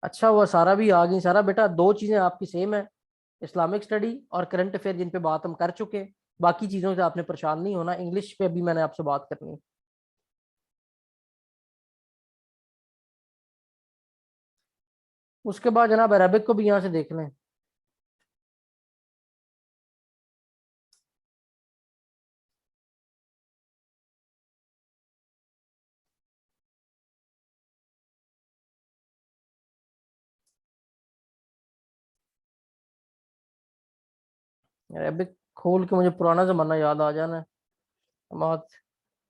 अच्छा हुआ सारा भी आ गई। सारा बेटा, दो चीजें आपकी सेम है, इस्लामिक स्टडी और करंट अफेयर, जिन पे बात हम कर चुके हैं। बाकी चीजों से आपने परेशान नहीं होना। इंग्लिश पे भी मैंने आपसे बात करनी है। उसके बाद जनाब अरबिक को भी यहाँ से देख लें। अरबिक खोल के मुझे पुराना जमाना याद आ जाना है। बात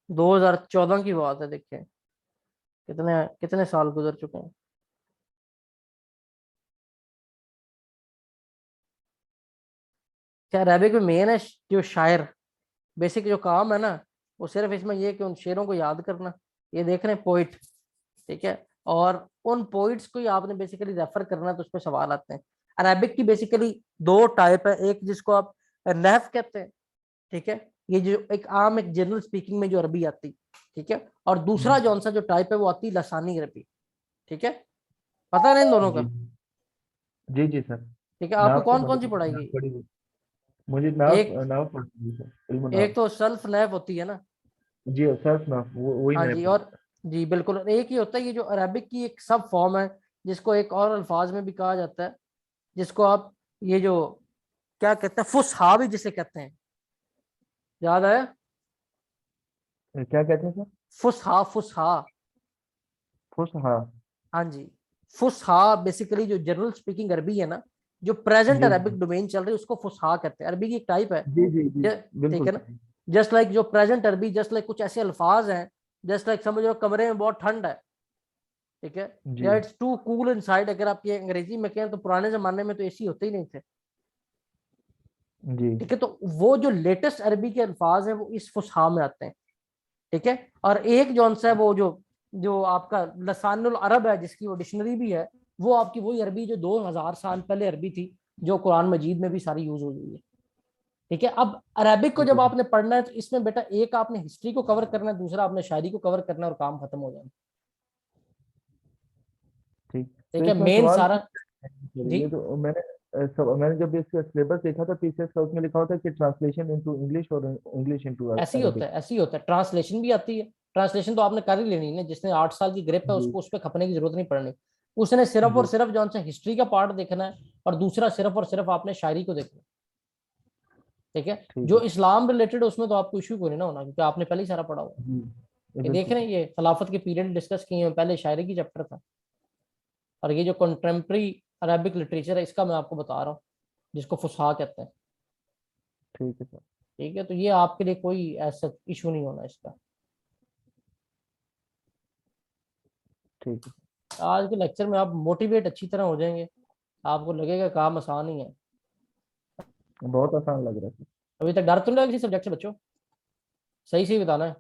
2014 की बात है, देखिए कितने कितने साल गुजर चुके हैं। क्या अरबिक में मेन है जो शायर, बेसिक जो काम है ना, वो सिर्फ इसमें ये कि उन शेरों को याद करना। ये देख रहे हैं पोइट, ठीक है, और उन पोइट्स को ही आपने बेसिकली रेफर करना, तो उस पर सवाल आते हैं। अरबिक की बेसिकली दो टाइप है, एक जिसको आप नहव कहते हैं, ठीक है, ये जो एक आम एक जनरल स्पीकिंग में जो अरबी आती, ठीक है, और दूसरा जौन सा जो टाइप है वो आती लसानी अरबी, ठीक है। पता है इन दोनों जी का? जी जी सर। ठीक है, आपको नाव तो कौन कौन सी नाव पढ़ाई? पढ़ी हुई। मुझे नाव एक नाव पढ़ी हुई सर, इल्म एक नाव। तो सल्फ नहव होती है ना। जी सर, नाव वही हाँ मैंने जी, पढ़ी। और जी बिल्कुल, और एक ही होता है ये जो अरबिक की एक सब फॉर्म है, जिसको एक और अल्फाज में भी कहा जाता है, जिसको आप ये जो क्या कहते हैं, फुसहा भी जिसे कहते हैं, याद आया? क्या कहते हैं सर? फुसहा, फुसहा। फुस, हाँ। हाँ जी, फुसहा बेसिकली जो जनरल स्पीकिंग अरबी है ना, जो प्रेजेंट जी अरबिक डोमेन चल रही है, उसको फुसहा कहते हैं। अरबी की एक टाइप है, जी जी जी। ठीक बिल्कुल है ना। सर। जस्ट लाइक जो प्रेजेंट अरबी, जस्ट लाइक कुछ ऐसे अल्फाज हैं, जस्ट लाइक समझ लो कमरे में बहुत ठंड है, ठीक है, जी या इट्स टू कूल इनसाइड, अगर आप ये अंग्रेजी में कहें तो पुराने जमाने में तो एसी होते ही नहीं थे, जी ठीक है। तो वो जो लेटेस्ट अरबी के अल्फाज हैं वो इस फुसहा में आते हैं, ठीक है। और एक जौन सा है वो जो जो आपका लसानुल अरब है, जिसकी वो डिक्शनरी भी है, वो आपकी वही अरबी जो 2000 साल पहले अरबी थी, जो कुरान मजीद में भी सारी यूज हो रही है, ठीक है। अब अरबिक को ठीक जब है आपने पढ़ना है तो इसमें बेटा एक आपने हिस्ट्री को कवर करना है, दूसरा आपने शायरी को कवर करना है, और काम खत्म हो जाना, ठीक। तो ठीक है, इसमें मेन सवाल सारा। सर, जी, ये तो मैंने मैंने जब इसका सिलेबस देखा था पीसीएस का, उसमें लिखा होता है कि ट्रांसलेशन इनटू इंग्लिश और इंग्लिश इनटू ऐसे ही होता अरबिक। है, ऐसे ही होता है। ट्रांसलेशन भी आती है, ट्रांसलेशन तो आपने कर ही लेनी है, जिसने 8 साल की ग्रिप है जी उसको उस पर खपने की जरूरत नहीं पड़नी। उसने सिर्फ और जी। सिर्फ जो सा हिस्ट्री का पार्ट देखना है, और दूसरा सिर्फ और सिर्फ आपने शायरी को देखना है, ठीक है। ठीक जो है। इस्लाम रिलेटेड उसमें तो आपको इशू कोई नहीं ना होना, क्योंकि आपने पहले ही सारा पढ़ा हुआ है। जी ये देख बिल्कुल रहे सर। हैं, ये खिलाफत के पीरियड डिस्कस किए हैं, पहले शायरी की चैप्टर था, और ये जो कंटेम्प्रेरी अरबिक लिटरेचर है इसका मैं आपको बता रहा हूँ, जिसको फुसहा कहते हैं, ठीक है सर। ठीक है। तो ये आपके लिए कोई ऐसा इशू नहीं होना इसका। ठीक है। आज के लेक्चर में आप मोटिवेट अच्छी तरह हो जाएंगे, आपको लगेगा काम आसान ही है। बहुत आसान लग रहा है सर। अभी तक डर तो नहीं लगा किसी सब्जेक्ट से बच्चों? सही सही बताना है।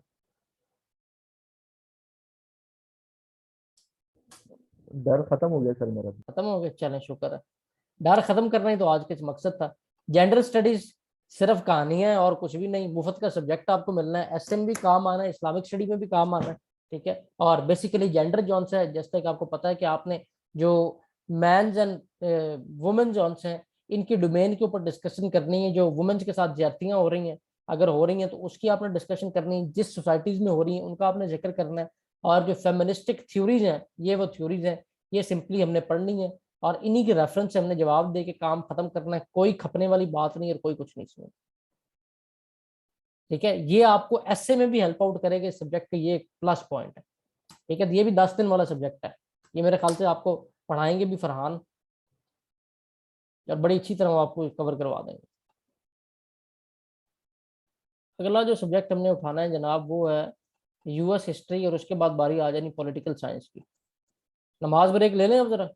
डर खत्म हो गया सर मेरा। खत्म हो गया, चलें शुक्र है। डर खत्म करना ही तो आज के इस मकसद था। जेंडर स्टडीज सिर्फ कहानी है और कुछ भी नहीं, मुफ्त का सब्जेक्ट आपको मिलना है, एसएम भी काम आना है, इस्लामिक स्टडी में भी काम आना है, ठीक है। और बेसिकली जेंडर जॉन से है, जैसे कि आपको पता है कि आपने जो मैंस एंड वुमेन जॉन्स हैं, इनकी डोमेन के ऊपर डिस्कशन करनी है। जो वुमेन्स के साथ ज्यादतियां हो रही हैं, अगर हो रही हैं तो उसकी आपने डिस्कशन करनी है, जिस सोसाइटीज में हो रही हैं उनका आपने जिक्र करना है। और जो फेमिनिस्टिक थ्योरीज हैं, ये वो थ्योरीज हैं, ये सिंपली हमने पढ़नी है, और इन्हीं के रेफरेंस से हमने जवाब दे के काम खत्म करना है। कोई खपने वाली बात नहीं और कोई कुछ नहीं इसमें, ठीक है। ये आपको एसए में भी हेल्प आउट करेगा, इस सब्जेक्ट का ये एक प्लस पॉइंट है, ठीक है। ये भी 10 दिन वाला सब्जेक्ट है, ये मेरे ख्याल से आपको पढ़ाएंगे भी फरहान, और बड़ी अच्छी तरह वो आपको कवर करवा देंगे। अगला जो सब्जेक्ट हमने उठाना है जनाब वो है यूएस हिस्ट्री, और उसके बाद बारी आ जानी पॉलिटिकल साइंस की। नमाज ब्रेक ले लें अब जरा,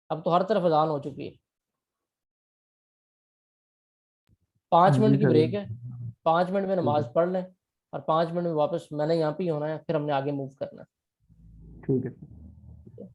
अब तो हर तरफ अजान हो चुकी है। 5 मिनट जी की सर। ब्रेक है, 5 मिनट में ठीक नमाज है। पढ़ लें, और 5 मिनट में वापस मैंने यहाँ पे ही होना है, फिर हमने आगे मूव करना ठीक है सर। है।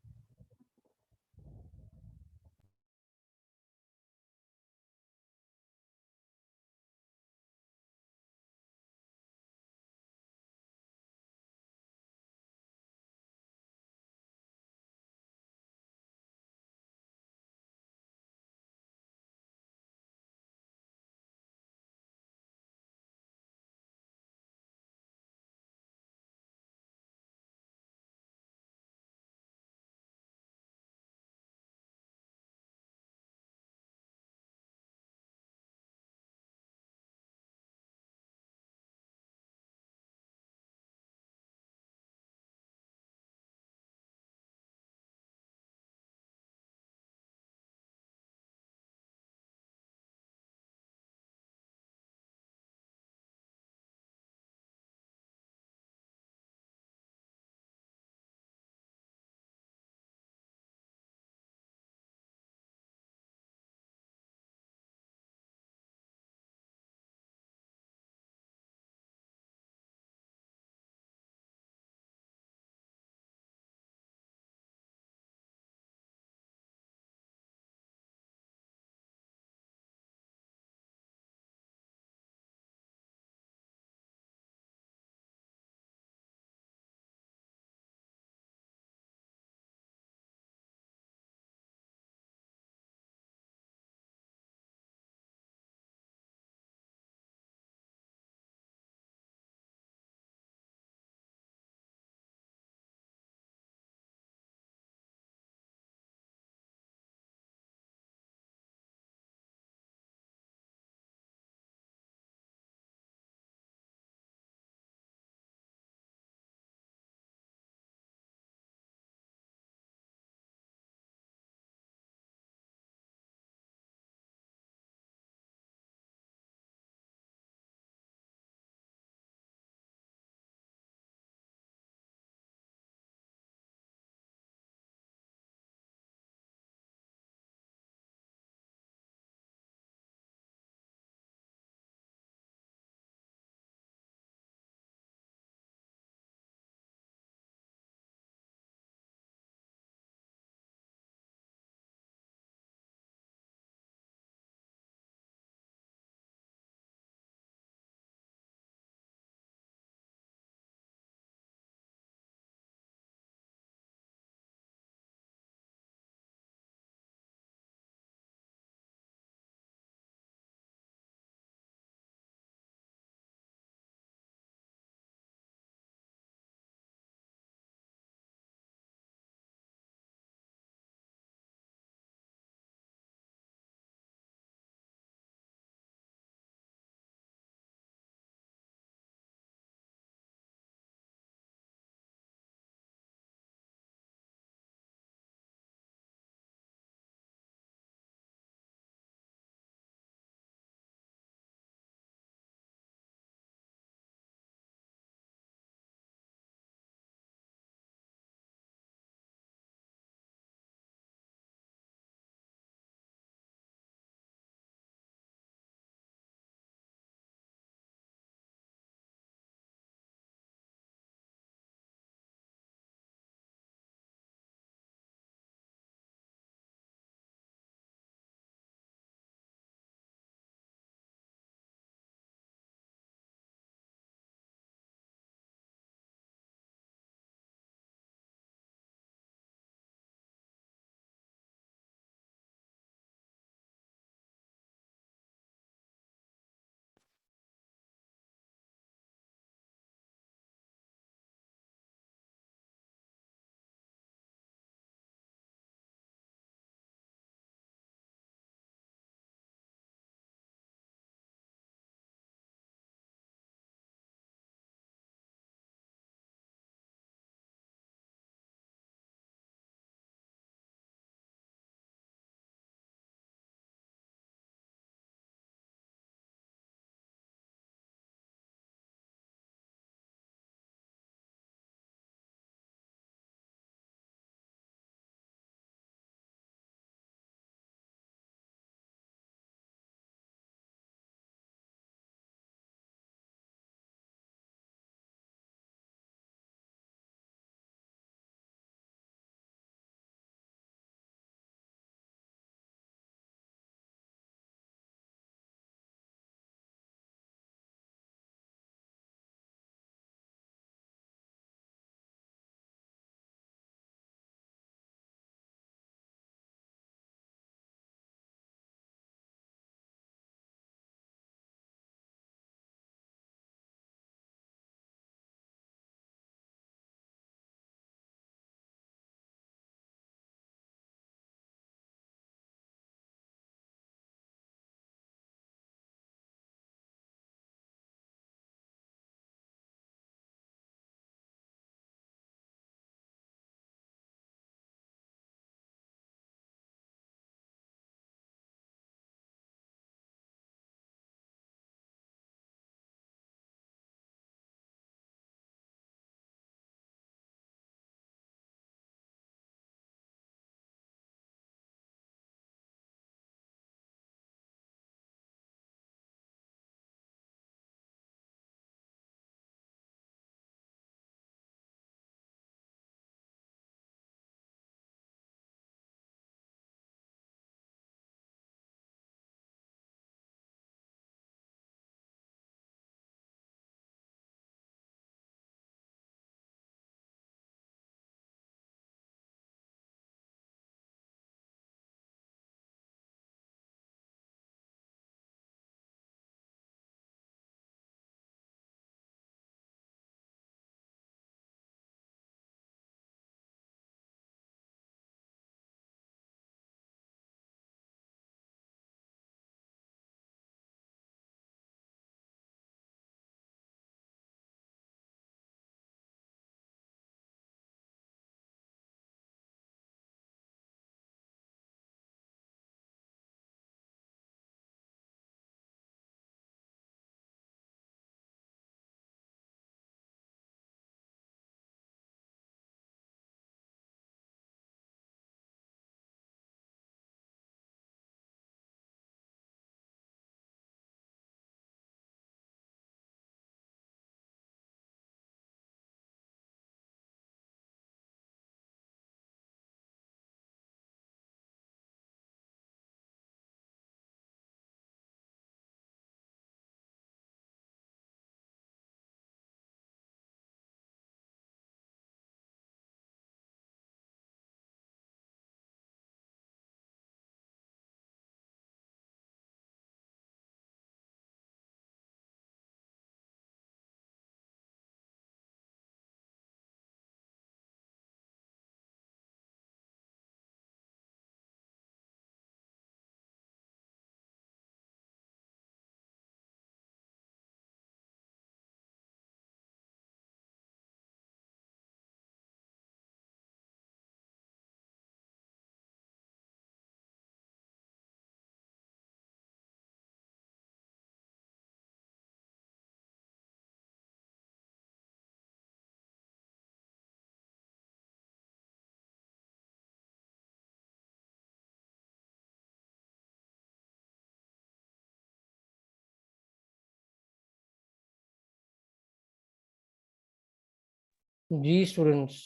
जी स्टूडेंट्स,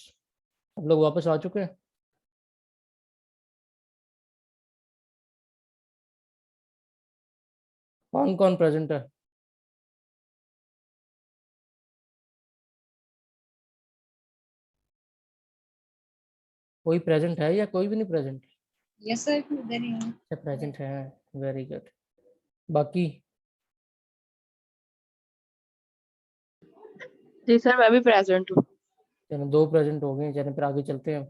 आप लोग वापस आ चुके हैं? कौन कौन प्रेजेंट है? कोई प्रेजेंट है या कोई भी नहीं प्रेजेंट? यस सर इधर ही हूँ। अच्छा प्रेजेंट है, वेरी गुड। बाकी जी सर, मैं भी प्रेजेंट हूँ। चलो 2 प्रेजेंट हो गए, चलो फिर आगे चलते हैं।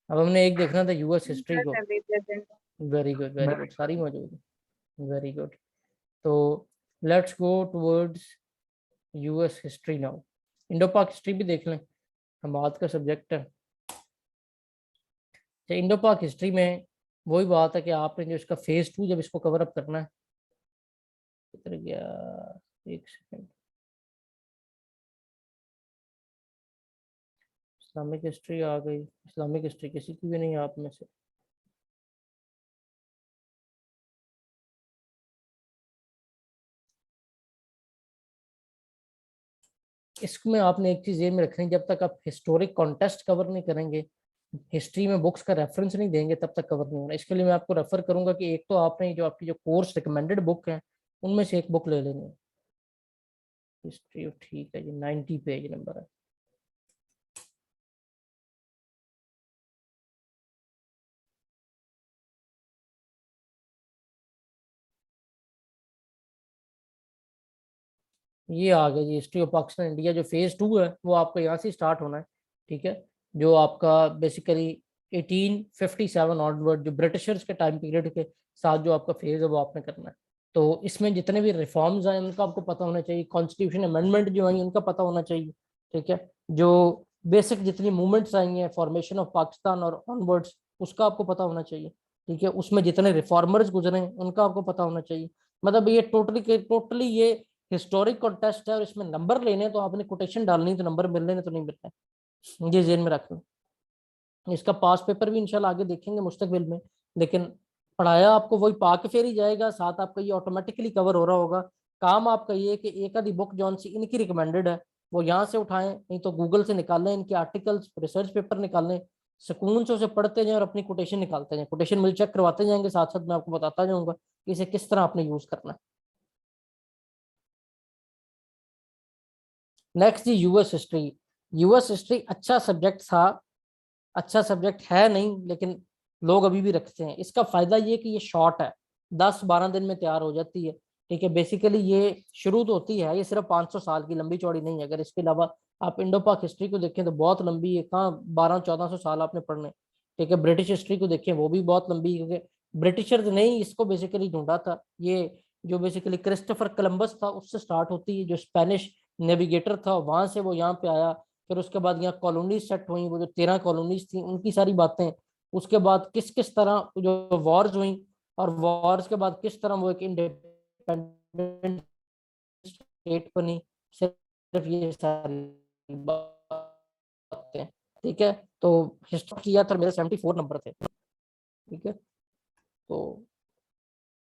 अब हमने एक देखना था यूएस हिस्ट्री सर को। मैं भी present very good very good, सारी मौजूद है, वेरी गुड। तो let's go towards US history now. Indo पाक हिस्ट्री भी देख लें, हमाद का सब्जेक्ट है। तो इंडो पाक हिस्ट्री में वही बात है कि आपने जो इसका फेज 2 जब इसको कवर अप करना है, किधर गया, एक सेकंड, इस्लामिक हिस्ट्री आ गई। इस्लामिक हिस्ट्री किसी की भी नहीं है आप में से। इसमें आपने एक चीज ये में रखनी, जब तक आप हिस्टोरिक कॉन्टेस्ट कवर नहीं करेंगे, हिस्ट्री में बुक्स का रेफरेंस नहीं देंगे, तब तक कवर नहीं होना। इसके लिए मैं आपको रेफर करूंगा कि एक तो आपने जो आपकी जो कोर्स रिकमेंडेड बुक है उनमें से एक बुक ले लेनी है। हिस्ट्री ठीक है, ये 90 पेज नंबर है। ये आ गया जी, हिस्ट्री ऑफ पाकिस्तान इंडिया। जो फेज 2 है वो आपका यहाँ से स्टार्ट होना है, ठीक है। जो आपका बेसिकली 1857 ऑनवर्ड, जो ब्रिटिशर्स के टाइम पीरियड के साथ जो आपका फेज है वो आपने करना है। तो इसमें जितने भी रिफॉर्म्स आए उनका आपको पता होना चाहिए, कॉन्स्टिट्यूशन अमेंडमेंट जो आई उनका पता होना चाहिए, ठीक है। जो बेसिक जितनी मूवमेंट्स आई हैं फॉर्मेशन ऑफ पाकिस्तान और ऑनवर्ड्स, उसका आपको पता होना चाहिए, ठीक है। उसमें जितने रिफॉर्मर्स गुजरे हैं उनका आपको पता होना चाहिए। मतलब ये टोटली ये हिस्टोरिक कॉन्टेस्ट है, और इसमें नंबर लेने तो आपने कोटेशन डालनी, तो नंबर मिलने तो नहीं मिलना, ये जेन में रखना। इसका पास पेपर भी इंशाल्लाह आगे देखेंगे मुस्तकबिल में, लेकिन पढ़ाया आपको वही पा के फिर ही जाएगा, साथ आपका ये ऑटोमेटिकली कवर हो रहा होगा। काम आपका ये है कि एक आधी बुक जौन सी इनकी रिकमेंडेड है वो यहाँ से उठाएं, नहीं तो गूगल से निकालें, इनके आर्टिकल्स रिसर्च पेपर निकालें, सुकून से उसे पढ़ते जाएं और अपनी कोटेशन निकालते जाएं। कोटेशन मुझे चेक करवाते जाएंगे, साथ साथ मैं आपको बताता जाऊंगा कि इसे किस तरह आपने यूज करना है। नेक्स्ट जी यूएस हिस्ट्री। यूएस हिस्ट्री अच्छा सब्जेक्ट था, अच्छा सब्जेक्ट है नहीं, लेकिन लोग अभी भी रखते हैं। इसका फायदा ये कि ये शॉर्ट है, 10-12 दिन में तैयार हो जाती है, ठीक है। बेसिकली ये शुरू तो होती है, ये सिर्फ 500 साल की, लंबी चौड़ी नहीं है। अगर इसके अलावा आप इंडो पाक हिस्ट्री को देखें तो बहुत लंबी है, कहाँ 1200-1400 साल आपने पढ़ने, ठीक है। ब्रिटिश हिस्ट्री को देखें वो भी बहुत लंबी है, क्योंकि ब्रिटिशर्स ने ही इसको बेसिकली ढूंढा था। ये जो बेसिकली क्रिस्टोफर कोलंबस था उससे स्टार्ट होती है, जो स्पेनिश नेविगेटर था वहां से वो यहाँ पे आया। फिर उसके बाद यहाँ कॉलोनीज सेट हुई, वो जो 13 कॉलोनीज थी उनकी सारी बातें। उसके बाद किस किस तरह जो वॉर्स हुई, और वॉर्स के बाद किस तरह वो एक इंडिपेंडेंट स्टेट बनी, सिर्फ ये सारी बातें, ठीक है। तो हिस्ट्री किया था, मेरे 74 नंबर थे, ठीक है। तो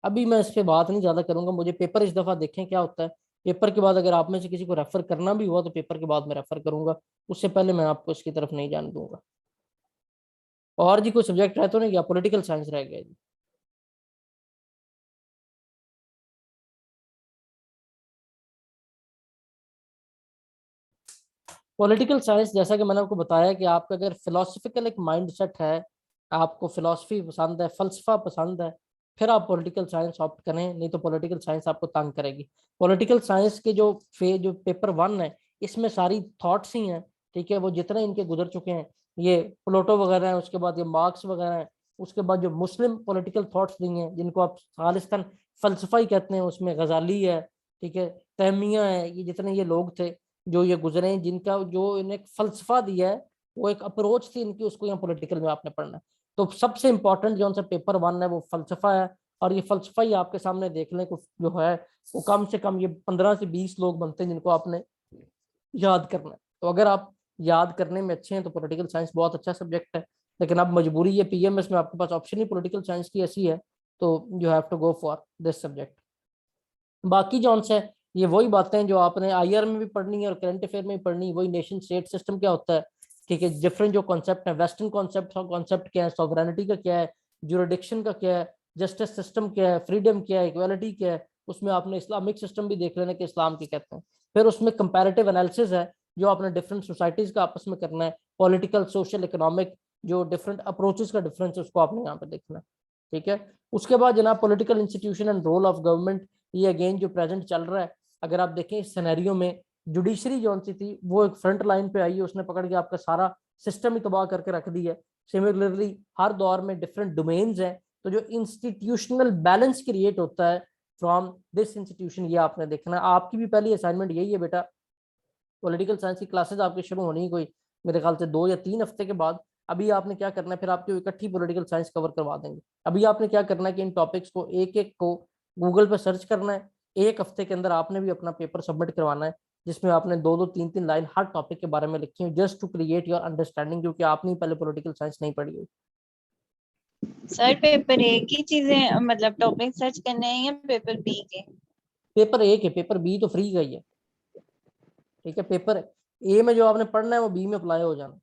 अभी मैं इस पे बात नहीं ज्यादा करूंगा, मुझे पेपर इस दफा देखें क्या होता है। पेपर के बाद अगर आप में से किसी को रेफर करना भी हुआ तो पेपर के बाद मैं रेफर करूंगा, उससे पहले मैं आपको इसकी तरफ नहीं जाने दूंगा। और जी कोई सब्जेक्ट है तो नहीं, या पॉलिटिकल साइंस रह गया जी? पॉलिटिकल साइंस, जैसा कि मैंने आपको बताया कि आपका अगर फिलोसफिकल एक माइंड सेट है, आपको फिलोसफी पसंद है, फलसफा पसंद है, फिर आप पॉलिटिकल साइंस ऑप्ट करें, नहीं तो पॉलिटिकल साइंस आपको तंग करेगी। पॉलिटिकल साइंस के जो पेपर 1 है, इसमें सारी थॉट्स ही हैं, ठीक है। वो जितने इनके गुजर चुके हैं, ये प्लेटो वगैरह है, उसके बाद ये मार्क्स वगैरह है, उसके बाद जो मुस्लिम पॉलिटिकल थॉट्स दी हैं जिनको आप खालिस्तान फलसफा ही कहते हैं, उसमें गजाली है, ठीक है, तैमिया है, ये जितने ये लोग थे जो ये गुजरे हैं, जिनका जो इन्हें एक फलसफा दिया है, वो एक अप्रोच थी इनकी, उसको यहाँ पॉलिटिकल में आपने पढ़ना है। तो सबसे इंपॉर्टेंट जो उनसे पेपर 1 है वो फलसफा है, और ये फलसफा ही आपके सामने देख लें कुछ जो है, वो कम से कम ये 15 से 20 लोग बनते हैं जिनको आपने याद करना है। तो अगर आप याद करने में अच्छे हैं तो पॉलिटिकल साइंस बहुत अच्छा सब्जेक्ट है, लेकिन अब मजबूरी है पीएमएस में आपके पास ऑप्शन ही पॉलिटिकल साइंस की ऐसी है, तो you have to go for this subject. बाकी जो है ये वही बातें जो आपने आईआर में भी पढ़नी है और करंट अफेयर में भी पढ़नी है, वही नेशन स्टेट सिस्टम क्या होता है, ठीक है, डिफरेंट जो कॉन्सेप्ट है, वेस्टर्न कॉन्सेप्ट क्या है, सॉवरेनिटी का क्या है, ज्यूरिडिक्शन का क्या है, जस्टिस सिस्टम क्या है, फ्रीडम क्या है, इक्वालिटी क्या है, उसमें आपने इस्लामिक सिस्टम भी देख लेना कि इस्लाम क्या कहते हैं। फिर उसमें कंपैरेटिव एनालिसिस है जो आपने डिफरेंट सोसाइटीज का आपस में करना है, पॉलिटिकल, सोशल, इकोनॉमिक, जो डिफरेंट अप्रोचेस का डिफरेंस है उसको आपने यहाँ पे देखना है। ठीक है, उसके बाद जनाब political institution and role of government, ये अगेन जो प्रेजेंट चल रहा है, अगर आप देखें इस सिनेरियो में जुडिशरी जो सी थी वो एक फ्रंट लाइन पे आई है, उसने पकड़ के आपका सारा सिस्टम ही तबाह करके रख दी है। सिमिलरली हर दौर में डिफरेंट डोमेन्स हैं, तो जो इंस्टीट्यूशनल बैलेंस क्रिएट होता है फ्रॉम दिस इंस्टीट्यूशन, ये आपने देखना है। आपकी भी पहली असाइनमेंट यही है बेटा, पॉलिटिकल साइंस की क्लासेस आपकी शुरू होनी है कोई मेरे ख्याल से 2 या 3 हफ्ते के बाद। अभी आपने क्या करना है, फिर आपकी इकट्ठी पॉलिटिकल साइंस कवर करवा देंगे। अभी आपने क्या करना है कि इन टॉपिक्स को एक एक को गूगल पर सर्च करना है, 1 हफ्ते के अंदर आपने भी अपना पेपर सबमिट करवाना है, जिसमें आपने 2-2 3-3 लाइन हर टॉपिक के बारे में लिखी है, just to create your understanding, क्योंकि आपने पहले पॉलिटिकल साइंस नहीं पढ़ी हुई। सर पेपर ए की चीजें मतलब टॉपिक सर्च करने हैं या पेपर बी के? पेपर ए के, पेपर बी तो फ्री का ही है। ठीक है, पेपर ए में जो आपने पढ़ना है वो बी में अप्लाई हो जाना।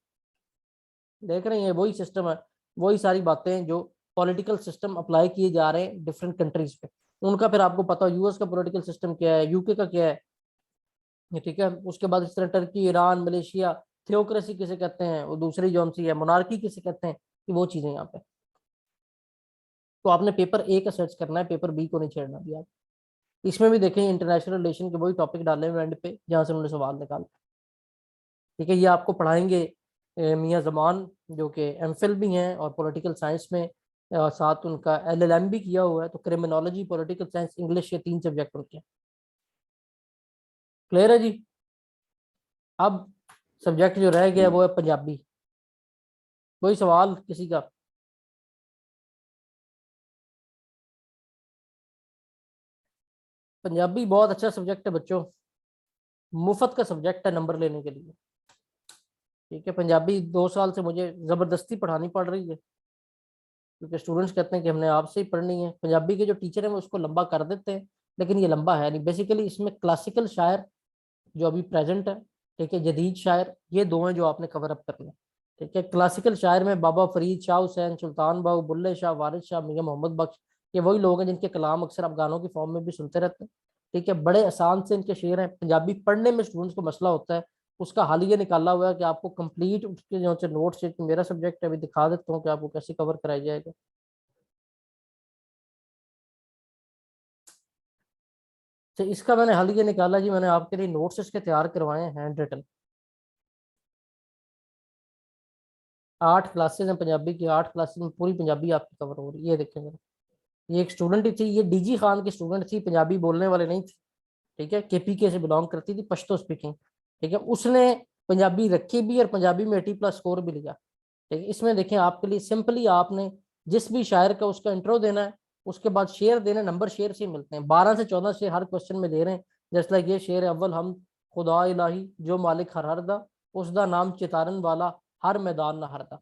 देख रहे हैं वही सिस्टम है, वही सारी बातें जो पॉलिटिकल सिस्टम अप्लाई किए जा रहे हैं डिफरेंट कंट्रीज पे, उनका फिर आपको पता हो यूएस का पॉलिटिकल सिस्टम क्या है, यूके का क्या है। ठीक है, उसके बाद इस तरह टर्की, ईरान, मलेशिया, थियोक्रेसी किसे कहते हैं, वो दूसरी जौन सी है मोनार्की किसे कहते हैं, कि वो चीजें यहाँ पे। तो आपने पेपर ए का सर्च करना है, पेपर बी को नहीं छेड़ना भी आप। इसमें भी देखें इंटरनेशनल रिलेशन के वही टॉपिक डाले हुए एंड पे जहाँ से उन्होंने सवाल निकाला। ठीक है, ये आपको पढ़ाएंगे मियाँ जमान जो कि एमफिल भी हैं और पॉलिटिकल साइंस में साथ उनका एलएलएम भी किया हुआ है, तो क्रिमिनोलॉजी, पॉलिटिकल साइंस, इंग्लिश, ये 3 सब्जेक्ट उनके। क्लियर है जी। अब सब्जेक्ट जो रह गया वो है पंजाबी। कोई सवाल किसी का? पंजाबी बहुत अच्छा सब्जेक्ट है बच्चों, मुफ्त का सब्जेक्ट है नंबर लेने के लिए। ठीक है, पंजाबी 2 साल से मुझे ज़बरदस्ती पढ़ानी पड़ रही है, क्योंकि स्टूडेंट्स कहते हैं कि हमने आपसे ही पढ़नी है। पंजाबी के जो टीचर हैं वो उसको लंबा कर देते हैं, लेकिन ये लंबा है नहीं। बेसिकली इसमें क्लासिकल शायर जो अभी प्रेजेंट है, ठीक है, जदीद शायर, ये 2 हैं जो आपने कवर अप करना है। ठीक है, क्लासिकल शायर में बाबा फरीद, शाह हुसैन, सुल्तान बाहू, बुल्ले शाह, वारिस शाह, मियां मोहम्मद बख्श, ये वही लोग हैं जिनके कलाम अक्सर आप गानों की फॉर्म में भी सुनते रहते हैं। ठीक है, बड़े आसान से इनके शेर हैं। पंजाबी पढ़ने में स्टूडेंट्स को मसला होता है, उसका हल ये निकाला हुआ है कि आपको कंप्लीट उसके जो से नोट्स, मेरा सब्जेक्ट है, अभी दिखा देता हूँ कि आपको कैसे कवर कराया जाएगा। तो इसका मैंने हल ये निकाला जी, मैंने आपके लिए नोट्स इसके तैयार करवाए हैं हैंड रिटन। 8 क्लासेस हैं पंजाबी की, 8 क्लासेस में पूरी पंजाबी आपकी कवर हो रही है। ये देखें जरा, ये एक स्टूडेंट ही थी, ये डीजी खान की स्टूडेंट थी, पंजाबी बोलने वाले नहीं थी। ठीक है, केपीके से बिलोंग करती थी, पश्तो स्पीकिंग। ठीक है, उसने पंजाबी रखी भी और पंजाबी में 80+ स्कोर भी लिया। ठीक है, इसमें देखें आपके लिए सिंपली आपने जिस भी शायर का उसका इंट्रो देना है, उसके बाद शेर देना, नंबर शेर से मिलते हैं, 12 से 14 शेर हर क्वेश्चन में दे रहे हैं। जैसे लाइक ये शेर है, अव्वल हम खुदा इलाही जो मालिक हर दा, उसका नाम चितारन वाला हर मैदान न हरदा।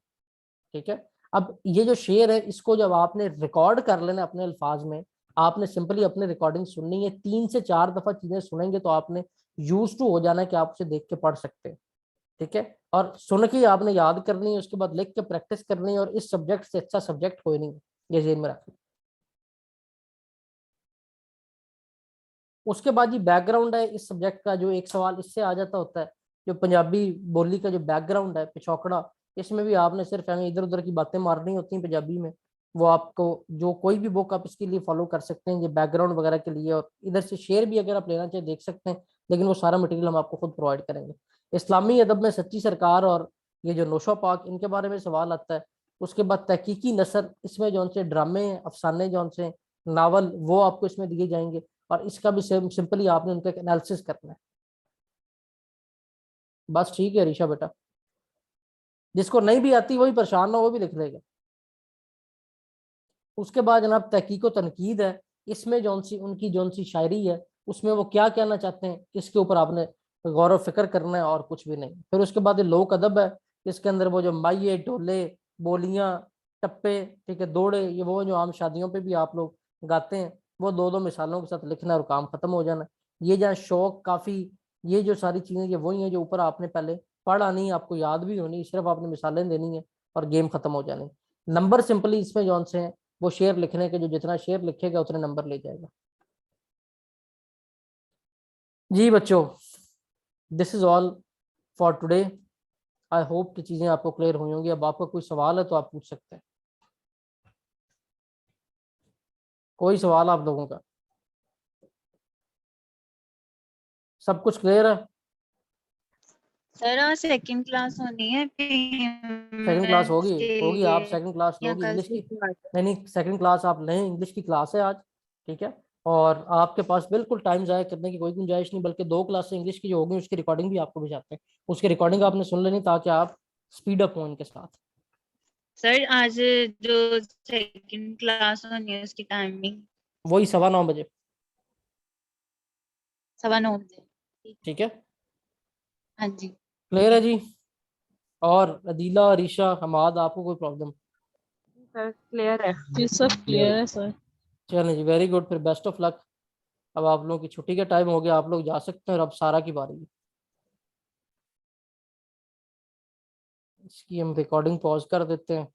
ठीक है, अब ये जो शेर है इसको जब आपने रिकॉर्ड कर लेना अपने अल्फाज में, आपने सिंपली अपने रिकॉर्डिंग सुननी है, 3 से 4 दफा चीजें सुनेंगे तो आपने यूज टू हो जाना है कि आप उसे देख के पढ़ सकते हैं। ठीक है, और सुन के आपने याद करनी है, उसके बाद लिख के प्रैक्टिस करनी है, और इस सब्जेक्ट से अच्छा सब्जेक्ट कोई नहीं है, ये जेन में रखें। उसके बाद जी बैकग्राउंड है इस सब्जेक्ट का, जो एक सवाल इससे आ जाता होता है, जो पंजाबी बोली का जो बैकग्राउंड है, पिछोकड़ा, इसमें भी आपने सिर्फ हमें इधर उधर की बातें मारनी होती हैं पंजाबी में। वो आपको जो कोई भी बुक आप इसके लिए फॉलो कर सकते हैं, ये बैकग्राउंड वगैरह के लिए, और इधर से शेयर भी अगर आप लेना चाहे देख सकते हैं, लेकिन वो सारा मटेरियल हम आपको खुद प्रोवाइड करेंगे। इस्लामी अदब में सच्ची सरकार और ये जो नौशा पाक, इनके बारे में सवाल आता है। उसके बाद तहकीकी नसर, इसमें जौन से ड्रामे अफसाने जौन से नावल, वो आपको इसमें दिए जाएंगे, और इसका भी सिंपली आपने उनका एनालिसिस करना है। बस ठीक है ऋषा बेटा, जिसको नहीं भी आती वही परेशान ना, वो भी लिख लेगा। उसके बाद जनाब तहकीक व तनकीद है, इसमें जौन सी उनकी जौन सी शायरी है, उसमें वो क्या कहना चाहते हैं, इसके ऊपर आपने गौर व फिक्र करना है, और कुछ भी नहीं। फिर उसके बाद लोक अदब है, इसके अंदर वो जो माइये, ढोले, बोलियां, टप्पे, ठीक है, दौड़े, ये वो जो आम शादियों पे भी आप लोग गाते हैं, वो 2-2 मिसालों के साथ लिखना और काम खत्म हो जाना। ये जहाँ शौक, काफ़ी, ये जो सारी चीज़ें ये वही हैं जो ऊपर आपने पहले पढ़ आनी, आपको याद भी होनी, सिर्फ आपने मिसालें देनी है और गेम खत्म हो जानी। नंबर सिंपली इसमें जौन से हैं वो शेयर लिखने के, जो जितना शेयर लिखेगा उतने नंबर ले जाएगा। जी बच्चों, this is all for today. I hope कि चीज़ें आपको क्लियर हुई होंगी। अब आपका कोई सवाल है तो आप पूछ सकते हैं। कोई सवाल आप लोगों का? सब कुछ क्लियर है? सर आज सेकंड क्लास होनी है सेकंड क्लास होगी के होगी आप लिए सेकंड क्लास या लोगी कल इंग्लिश से की। start? नहीं नहीं, सेकंड क्लास आप लें, इंग्लिश की क्लास है आज, ठीक है। और आपके पास बिल्कुल टाइम ज़ाया करने की कोई गुंजाइश नहीं, बल्कि 2 क्लासें इंग्लिश की जो होगी उसकी रिकॉर्डिंग भी आपको भेजाते हैं। उसकी रिकॉर्डिंग आपने सुन लेनी ताकि आप स्पीड अप हो इनके साथ। सर आज जो सेकंड क्लास होनी है उसकी टाइमिंग वही 9:15 बजे, 9:15 बजे। ठीक है। हाँ जी। क्लियर है जी? और अदीला, अरीशा, हमाद, आपको कोई प्रॉब्लम? सर क्लियर है। जी सब क्लियर है सर। चलें जी, वेरी गुड, फिर बेस्ट ऑफ लक। अब आप लोगों की छुट्टी का टाइम हो गया, आप लोग जा सकते हैं। और अब सारा की बारी है। इसकी हम रिकॉर्डिंग पॉज कर देते हैं।